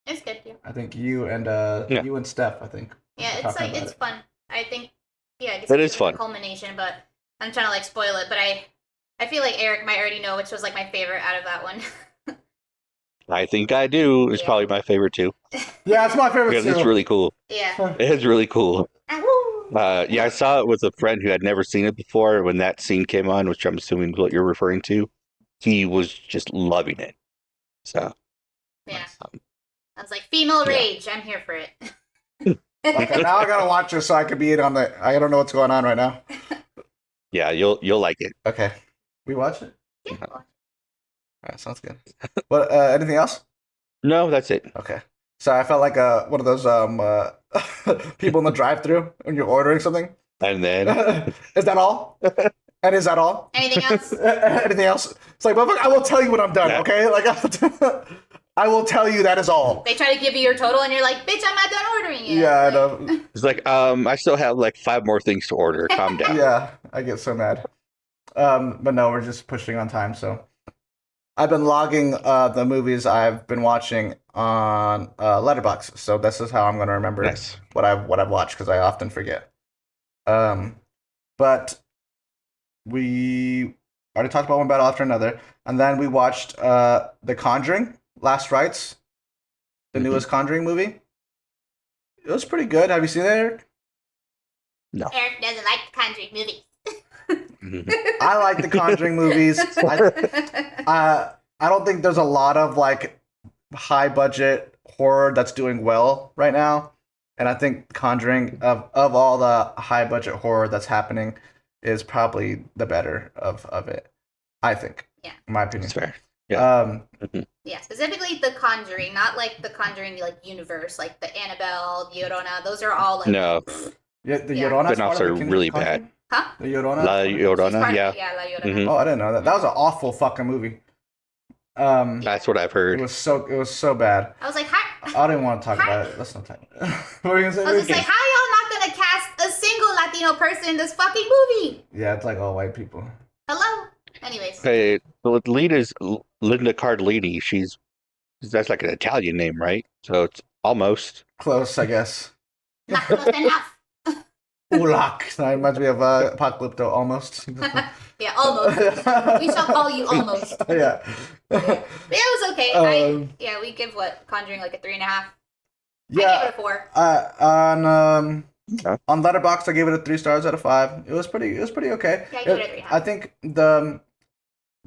It's good too. I think you and Yeah. you and Steph, I think. Yeah, it's talking like about it's it. fun. I think I guess It it's is a fun. culmination, but I'm trying to like spoil it, but I feel like Eric might already know which was like my favorite out of that one. I think I do. It's Yeah. probably my favorite too. Yeah, it's my favorite Because too. it's really cool. Yeah. It is really cool. Woo! Yeah, I saw it with a friend who had never seen it before. When that scene came on, which I'm assuming is what you're referring to, he was just loving it. So Yeah. I was like, female Yeah. rage. I'm here for it. Okay, now I gotta watch it so I could be in on the. I don't know what's going on right now. yeah, you'll like it. Okay, we watch it. Yeah. All right, sounds good. What? Anything else? No, that's it. Okay. So I felt like one of those people in the drive-through when you're ordering something. And then Is that all? And is that all? Anything else? Anything else? It's like, motherfucker, I will tell you when I'm done. Yeah. Okay, like I will tell you that is all. They try to give you your total, and you're like, "Bitch, I'm not done ordering it." Yeah, I Like, know. it's like, I still have like 5 more things to order. Calm down. Yeah, I get so mad. But no, we're just pushing on time. So I've been logging the movies I've been watching on Letterboxd. So this is how I'm going to remember Nice. what I've watched because I often forget. But we already talked about one battle after another, and then we watched The Conjuring, Last Rites, the Mhm. newest Conjuring movie. It was pretty good. Have you seen it, Eric? No. Eric doesn't like the Conjuring movies. Mhm. I like the Conjuring movies. I don't think there's a lot of like high budget horror that's doing well right now, and I think Conjuring of all the high budget horror that's happening is probably the better of it. I think. Yeah. In my opinion. That's fair. Yeah. Yeah, specifically the Conjuring, not like the Conjuring like universe, like the Annabelle, Llorona. Those are all like No. Yeah, the Yeah. Llorona's Spin-offs part of are the really Conjuring? bad. Huh? The Llorona. La She's Llorona, part of yeah. it, yeah, La Llorona. Mhm. Oh, I didn't know that. That was an awful fucking movie. That's what I've It heard. was so bad. I was like, hi. I don't even want to talk about it. Let's not talk. What were you gonna say? I was just Ricky? like, how y'all not gonna cast a single Latino person in this fucking movie? Yeah, it's like all white people. Hello? Anyways. Hey, the lead is Linda Cardellini. That's like an Italian name, right? So it's almost. Close, I guess. Not close enough. Ulak. That reminds me of Apocalypto almost. Yeah, almost. We shall call you almost. Yeah. But it was okay. Yeah, we give what Conjuring like a 3.5. I gave Yeah. it a 4. On Letterboxd, I gave it a 3 stars out of 5. It was pretty okay. Yeah, I gave it a 3.5. I think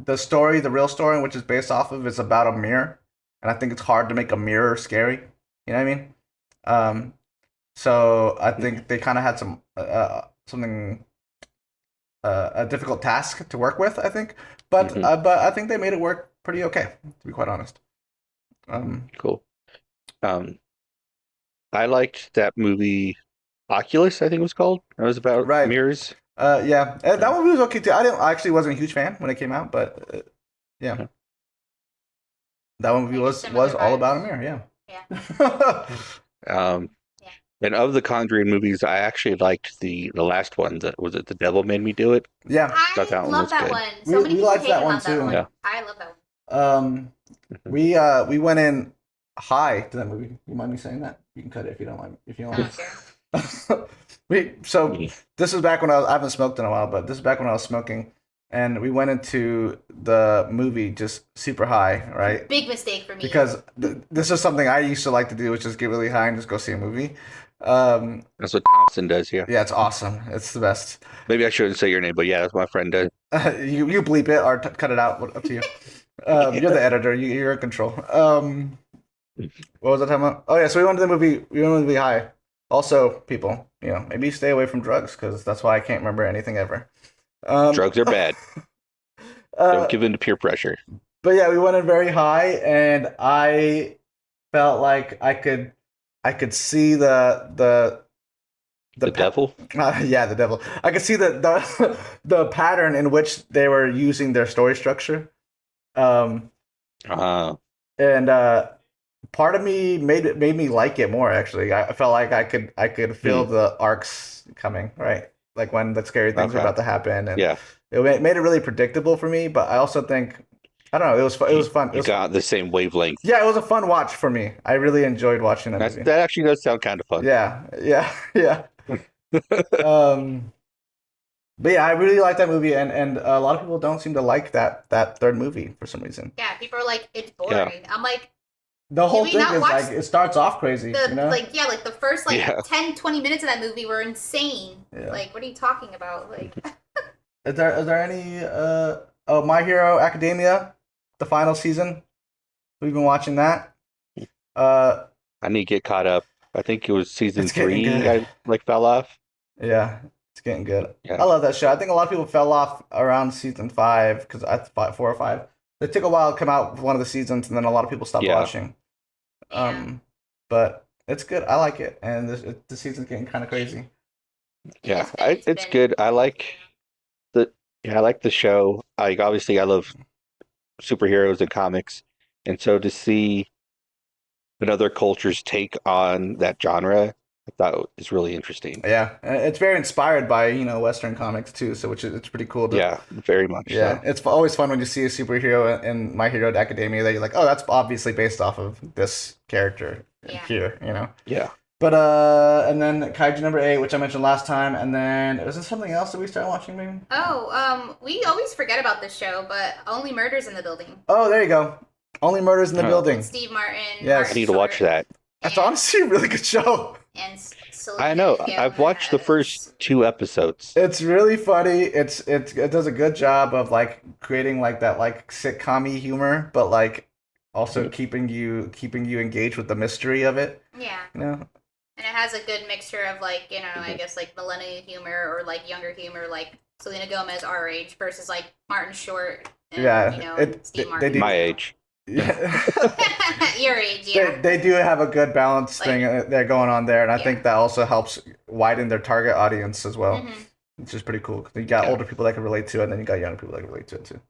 the story, the real story, which is based off of, is about a mirror, and I think it's hard to make a mirror scary. You know what I mean? So I think they kind of had some something a difficult task to work with. I think, but Mhm. but I think they made it work pretty okay, to be quite honest. Cool. I liked that movie Oculus, I think it was called. It was about Right. mirrors. Yeah, and that movie was okay too. I actually wasn't a huge fan when it came out, but yeah, Yeah. that one movie Maybe was similar all vibes. about a mirror. Yeah. Yeah. And of the Conjuring movies, I actually liked the last one. Was it The Devil Made Me Do It? Yeah. I Thought that one love was that good. one. We- So many we people liked hated that one on that too. one. Yeah. I love that one. We went in high to that movie. You mind me saying that? You can cut it if you don't mind. If you don't I like. don't care. So this is back when I haven't smoked in a while, but this is back when I was smoking, and we went into the movie just super high, right? Big mistake for me. Because this is something I used to like to do, which is get really high and just go see a movie. That's what Thompson does, yeah. Yeah, it's awesome. It's the best. Maybe I shouldn't say your name, but yeah, that's what my friend does. You bleep it or cut it out. Up to you. You're the editor. You're in control. What was I talking about? Oh yeah, so we went to the movie. We went to the movie high. Also, people, maybe stay away from drugs because that's why I can't remember anything ever. Drugs are bad. Don't give in to peer pressure. But yeah, we went in very high, and I felt like I could see the devil? yeah, the devil. I could see the pattern in which they were using their story structure. And part of me made me like it more. Actually, I felt like I could feel the arcs coming, right? Like when the scary things were Okay. about to happen, and Yeah. it made it really predictable for me. But I also think, I don't know, it was fun. It was fun. It You was, got the same wavelength. yeah, it was a fun watch for me. I really enjoyed watching that movie. That actually does sound kind of fun. Yeah. But yeah, I really like that movie, and a lot of people don't seem to like that third movie for some reason. Yeah, people are like, it's boring. I'm like, The whole we thing not is watch like it starts off crazy, the you know? like the first like Yeah. 10, 20 minutes of that movie were insane. Yeah. Like, what are you talking about? Like, Is there any My Hero Academia, the final season? We've been watching that. Uh, I need to get caught up. I think it was season It's getting 3 good. I fell off. yeah, it's getting good. Yeah. I love that show. I think a lot of people fell off around season 5 because I thought 4 or 5. It took a while to come out with one of the seasons, and then a lot of people stopped Yeah. watching. Yeah. But it's good. I like it, and the season's getting kind of crazy. Yeah, It's it's been- good. I like the show. Like obviously I love superheroes and comics, and so to see another culture's take on that genre, I thought is really interesting. Yeah, it's very inspired by Western comics too. So it's pretty cool. Yeah, very much Yeah, so. it's always fun when you see a superhero in My Hero Academia that you're like, oh, that's obviously based off of this character Yeah. here, Yeah. But and then Kaiju number 8, which I mentioned last time, and then was there something else that we started watching, maybe? We always forget about this show, but Only Murders in the Building. Oh, there you go. Only Murders in the Oh. Building. Steve Martin. Yes. Martin I need to watch Short, that. That's and- honestly a really good show. And I know. Selena I've watched the Gomez. first 2 episodes. It's really funny. It does a good job of like creating like that like sitcom-y humor, but like also keeping you engaged with the mystery of it. Yeah. You know? And it has a good mixture of like, I guess like millennial humor or like younger humor, like Selena Gomez our age versus like Martin Short and Yeah, Steve they Martin. do- My age. Yeah. Your age, yeah. They do have a good balance Like- thing they're going on there, and I Yeah. think that also helps widen their target audience as well, Mhm. which is pretty cool. 'Cause you got Yeah. older people that can relate to it, and then you got younger people that can relate to it too.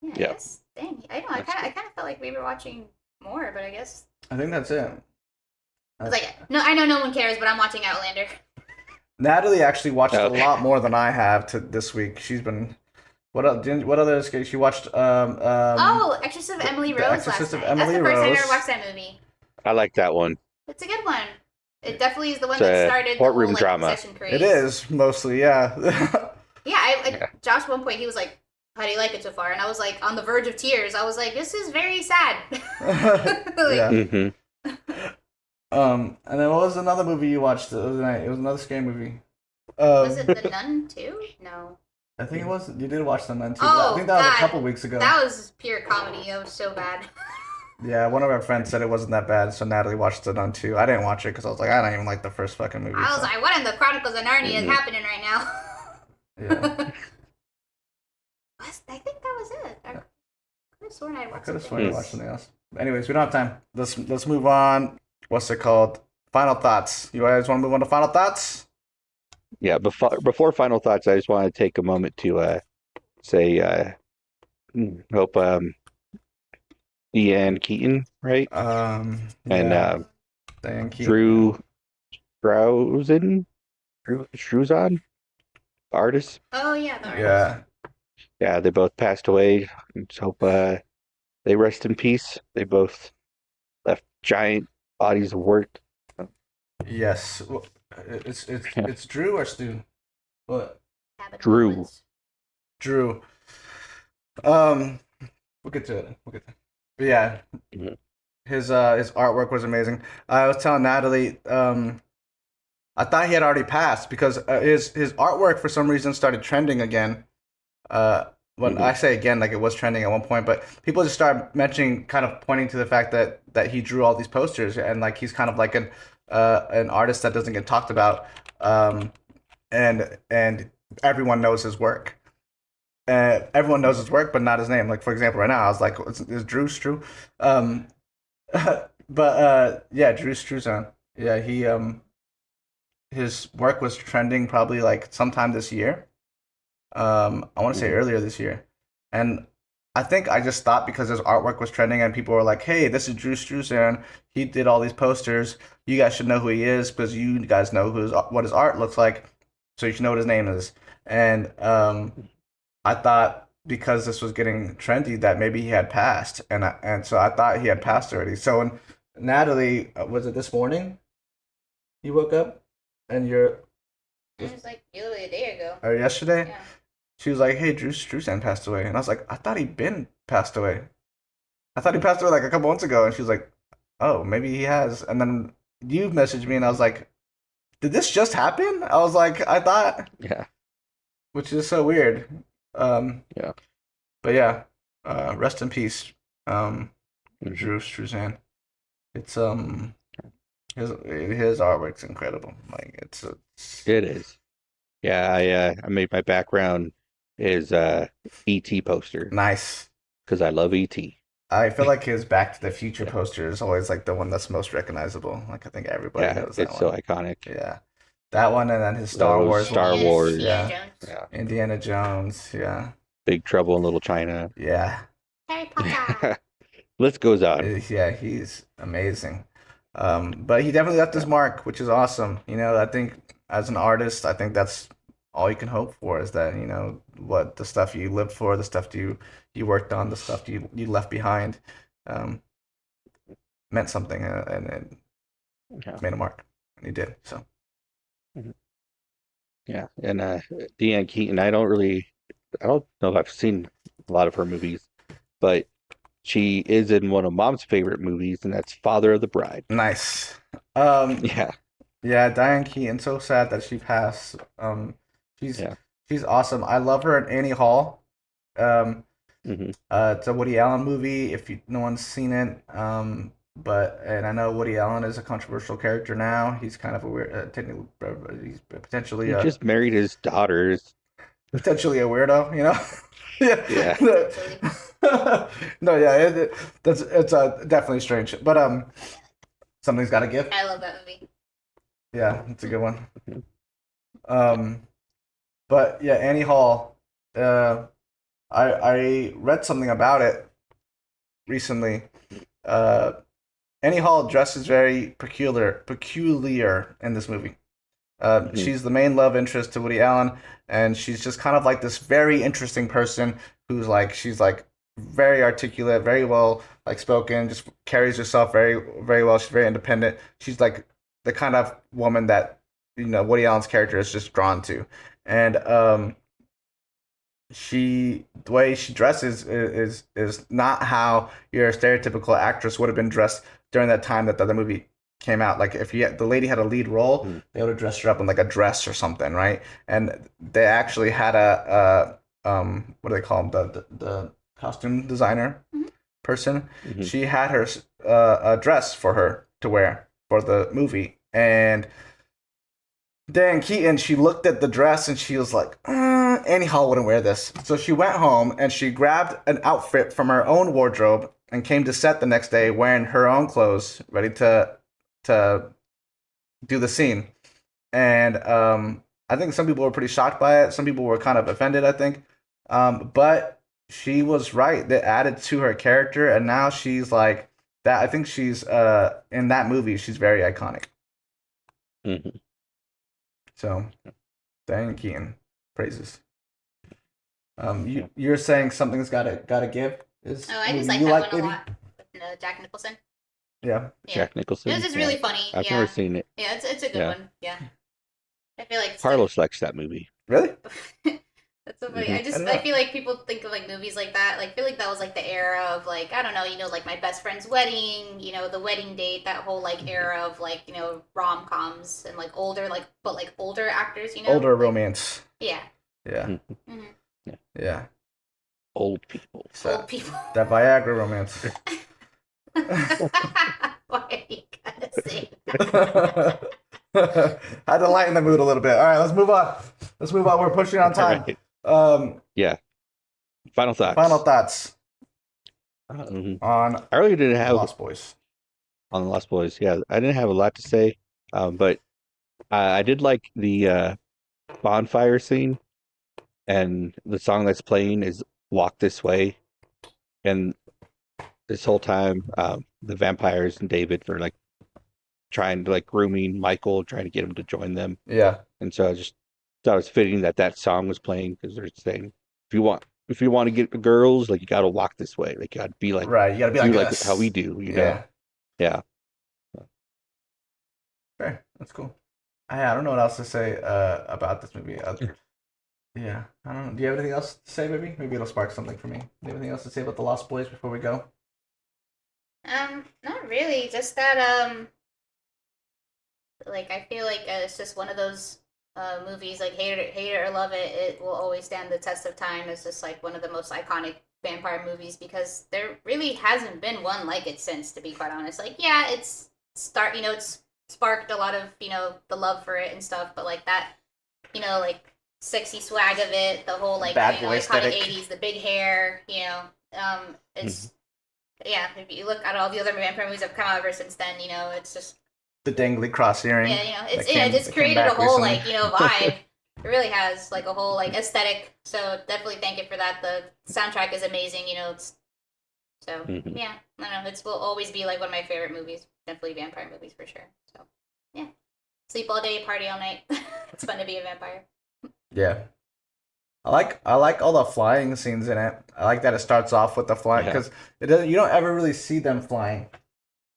Yeah, I Yeah. guess. Dang, I know. I kind of felt like we were watching more, but I guess I think that's it. I was like, no, I know no one cares, but I'm watching Outlander. Natalie actually watched Okay. a lot more than I have this week. She's been what others? She watched Exorcist of Emily The Rose Exorcist last of night. Emily That's the first time I Rose. ever watched that movie. I like that one. It's a good one. It definitely is the one It's that a started the courtroom whole like drama. possession craze. It is mostly, yeah. Yeah, Yeah. Josh at one point he was like, "How do you like it so far?" And I was like, on the verge of tears. I was like, "This is very sad." Like, Yeah. Hmm. And then what was another movie you watched the other night? It was another scary movie. Was it The Nun too? No, I think it was. You did watch The Nun too. Oh, I think that was a God. couple weeks ago. that was pure comedy. That was so bad. Yeah, one of our friends said it wasn't that bad, so Natalie watched The Nun too. I didn't watch it because I was like, I don't even like the first fucking movie. I was so- like, "What in the Chronicles of Narnia is Mhm. happening right now?" yeah. I think that was it. I could have sworn I I watched could have something sworn you Yes. watched something else. Anyways, we don't have time. Let's move on. What's it called? Final thoughts. You guys want to move on to final thoughts? Yeah, before final thoughts, I just want to take a moment to say hope Deanne Keaton, right? And Yeah, Diane Keaton. Drew Struzan, artist. Oh yeah, the artist. Yeah, Yeah, they both passed away. Just hope they rest in peace. They both left giant bodies of work. yes. Well, it's Yeah. it's Drew or Stu? What? Cabin in the Drew. Woods. Drew. We'll get to it. But yeah, Mhm. his artwork was amazing. I was telling Natalie, I thought he had already passed because his artwork for some reason started trending again. When Mhm. I say again, like it was trending at one point, but people just started mentioning, kind of pointing to the fact that he drew all these posters and like he's kind of like an artist that doesn't get talked about, and everyone knows his work. Everyone knows his work, but not his name. Like for example, right now I was like, "Is Drew Strew?" But yeah, Drew Struzan. Yeah, he his work was trending probably like sometime this year. I want to say earlier this year, and I think I just stopped because his artwork was trending and people were like, "Hey, this is Drew Struzan. He did all these posters. You guys should know who he is because you guys know what his art looks like, so you should know what his name is." And I thought because this was getting trendy that maybe he had passed, and so I thought he had passed already. So when Natalie, was it this morning? You woke up, and It was like literally a day ago. or yesterday, Yeah. she was like, "Hey, Drew Struzan passed away," and I was like, "I thought he'd been passed away. I thought he passed away like a couple months ago." And she was like, "Oh, maybe he has." And then you messaged me, and I was like, "Did this just happen?" I was like, "I thought," Yeah. which is so weird. Yeah. But yeah, rest in peace. Mhm. Drew Struzan. It's his artwork's incredible. Like it's It is. Yeah, I made my background is ET poster nice. because I love ET. I feel like his Back to the Future Yeah. poster is always like the one that's most recognizable. Like I think everybody Yeah, knows that it's so one. iconic. Yeah, that one, and then his Star Those Wars Star one. Wars. Indiana Yeah. Jones. Yeah, Indiana Jones. Yeah, Big Trouble in Little China. yeah, Harry Potter. List goes on. yeah. He's amazing. But he definitely left his mark, which is awesome. You know, I think as an artist, I think that's all you can hope for is that what the stuff you lived for, the stuff you worked on, the stuff you left behind, um, meant something, and Yeah, made a mark. And he did. So yeah. And Deanne Keaton, I don't know if I've seen a lot of her movies, but she is in one of Mom's favorite movies, and that's Father of the Bride. nice. Yeah, Yeah, Diane Keaton. So sad that she passed. She's yeah. she's awesome. I love her in Annie Hall. Um, hmm it's a Woody Allen movie. If no one's seen it, and I know Woody Allen is a controversial character now. He's kind of a weird, technically, he's potentially He just married his daughters. potentially a weirdo. You know? Yeah. No, yeah, it's definitely strange, but something's got to give. I love that movie. Yeah, it's a good one. Mhm. But yeah, Annie Hall. I read something about it recently. Annie Hall dresses very peculiar in this movie. Mhm. She's the main love interest to Woody Allen, and she's just kind of like this very interesting person who's like she's like very articulate, very well like spoken, just carries herself very well. She's very independent. She's like the kind of woman that Woody Allen's character is just drawn to, and the way she dresses is not how your stereotypical actress would have been dressed during that time that the other movie came out. Like if the lady had a lead role, they would have dressed her up in like a dress or something, right? And they actually had what do they call them, the costume designer person. Mhm. She had her a dress for her to wear for the movie, and Dan Keaton, she looked at the dress and she was like, Annie Hall wouldn't wear this. So she went home and she grabbed an outfit from her own wardrobe and came to set the next day wearing her own clothes, ready to do the scene. And I think some people were pretty shocked by it. Some people were kind of offended, I think. But she was right. That added to her character, and now she's like that. I think she's in that movie. She's very iconic. Mhm. So, Diane Keaton, praises. You're saying something's gotta give. Is Oh, I just movie like that one maybe? a lot. With Jack Nicholson. Yeah. Yeah. Jack Nicholson. It was just Yeah. really funny. I've yeah. never seen it. Yeah, it's a good Yeah. one. Yeah. I feel like Carlos likes that movie. Really? That's so funny. Mhm. I feel like people think of like movies like that. Like, I feel like that was like the era of like, I don't know, like My Best Friend's Wedding, The Wedding Date, that whole like era of like, rom coms and like older, like, but like older actors, Older like, romance. Yeah. Yeah. hmm Yeah. Old people. So, Old people. that Viagra romance. Why are you gotta say that? I had to lighten the mood a little bit. All right, let's move on. We're pushing on time. Right. Yeah. Final thoughts. Final thoughts on I really didn't have Lost Boys. on the Lost Boys. Yeah, I didn't have a lot to say, but I did like the bonfire scene, and the song that's playing is "Walk This Way," and this whole time, the vampires and David were like trying to like grooming Michael, trying to get him to join them, Yeah. and so I just thought it was fitting that song was playing because they're saying if you want to get the girls, like you got to walk this way, like you got to be like Right. You gotta be like do like us. how we do, know? Yeah. Okay, that's cool. I don't know what else to say about this movie. Yeah, I don't know. Do you have anything else to say, maybe? Maybe it'll spark something for me. Do you have anything else to say about the Lost Boys before we go? Not really. Just that, like, I feel like it's just one of those movies, like, hate it or love it, it will always stand the test of time. It's just, like, one of the most iconic vampire movies because there really hasn't been one like it since, to be quite honest. Like, yeah, it's sparked a lot of, the love for it and stuff, but like that, like sexy swag of it, the whole like Bad boy iconic aesthetic. 80s, the big hair, it's yeah, if you look at all the other vampire movies that have come out ever since then, it's just The dangly cross earring. yeah, it's that came created a back whole recently. like, vibe. It really has like a whole like aesthetic. So definitely thank it for that. The soundtrack is amazing, it's so Mhm. yeah, I don't know, it will always be like one of my favorite movies. Definitely vampire movies for sure. So yeah. Sleep all day, party all night. It's fun to be a vampire. Yeah. I like all the flying scenes in it. I like that it starts off with the flying Yeah. because it doesn't. You don't ever really see them flying.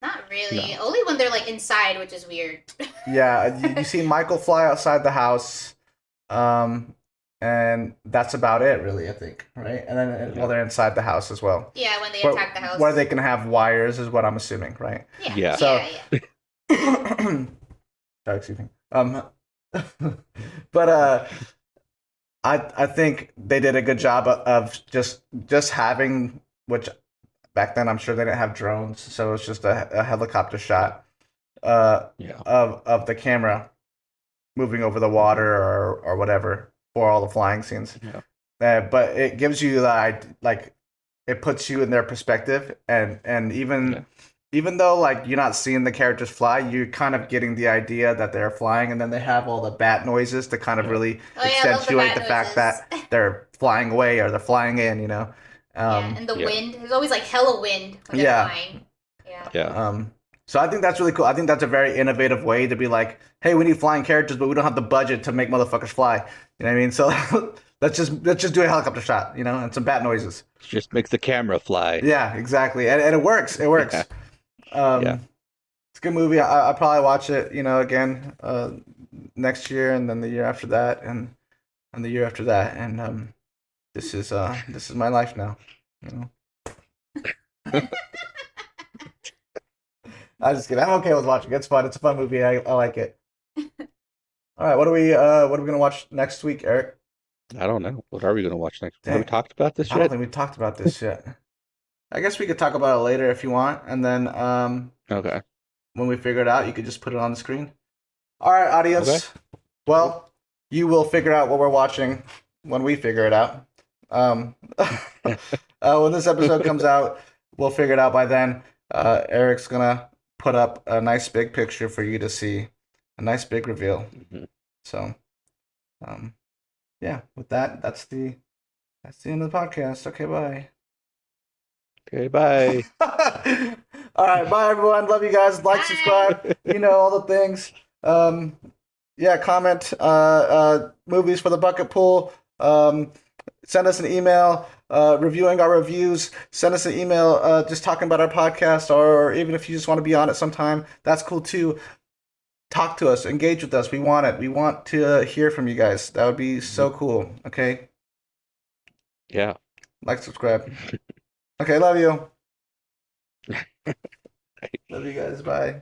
Not really. Only when they're like inside, which is weird. Yeah, you see Michael fly outside the house, and that's about it, really. I think, right? And then while they're inside the house as well, Yeah, when they where, attack the house. where they can have wires, is what I'm assuming, right? Yeah. Yeah. So- yeah. Sorry, excuse me. But I think they did a good job of just having, which back then I'm sure they didn't have drones, so it's just a helicopter shot Yeah. of the camera moving over the water or whatever for all the flying scenes. Yeah. But it gives you like it puts you in their perspective, and even though like you're not seeing the characters fly, you're kind of getting the idea that they're flying, and then they have all the bat noises to kind of really Oh, yeah, I love the accentuate bat the fact noises. that they're flying away or they're flying in, Yeah, and the yeah. wind. There's always like hella wind when they're Yeah. flying. Yeah. Yeah. So I think that's really cool. I think that's a very innovative way to be like, hey, we need flying characters, but we don't have the budget to make motherfuckers fly. You know what I mean? So let's just do a helicopter shot, and some bat noises. Just makes the camera fly. Yeah, exactly, and it works. It works. Yeah. It's a good movie. I probably watch it, again next year, and then the year after that, and the year after that, and this is my life now. I'm just kidding. I'm okay with watching it. It's fun. It's a fun movie. I like it. All right, what are we gonna watch next week, Eric? I don't know. What are we going to watch next? Have we Dang. talked about this I don't yet? think we talked about this yet. I guess we could talk about it later if you want, and then Okay. when we figure it out, you could just put it on the screen. All right, audience. Okay. Well, you will figure out what we're watching when we figure it out. When this episode comes out, we'll figure it out by then. Eric's gonna put up a nice big picture for you to see, a nice big reveal. Mhm. So, yeah. With that, that's the end of the podcast. Okay, bye. Okay, bye. All right, bye everyone. Love you guys. Like, subscribe. All the things. Yeah, comment. Movies for the bucket pool. Send us an email. Reviewing our reviews. Send us an email. Just talking about our podcast, or even if you just want to be on it sometime, that's cool too. Talk to us. Engage with us. We want it. We want to hear from you guys. That would be so cool. Okay. Yeah. Like, subscribe. Okay, love you. Love you guys. Bye.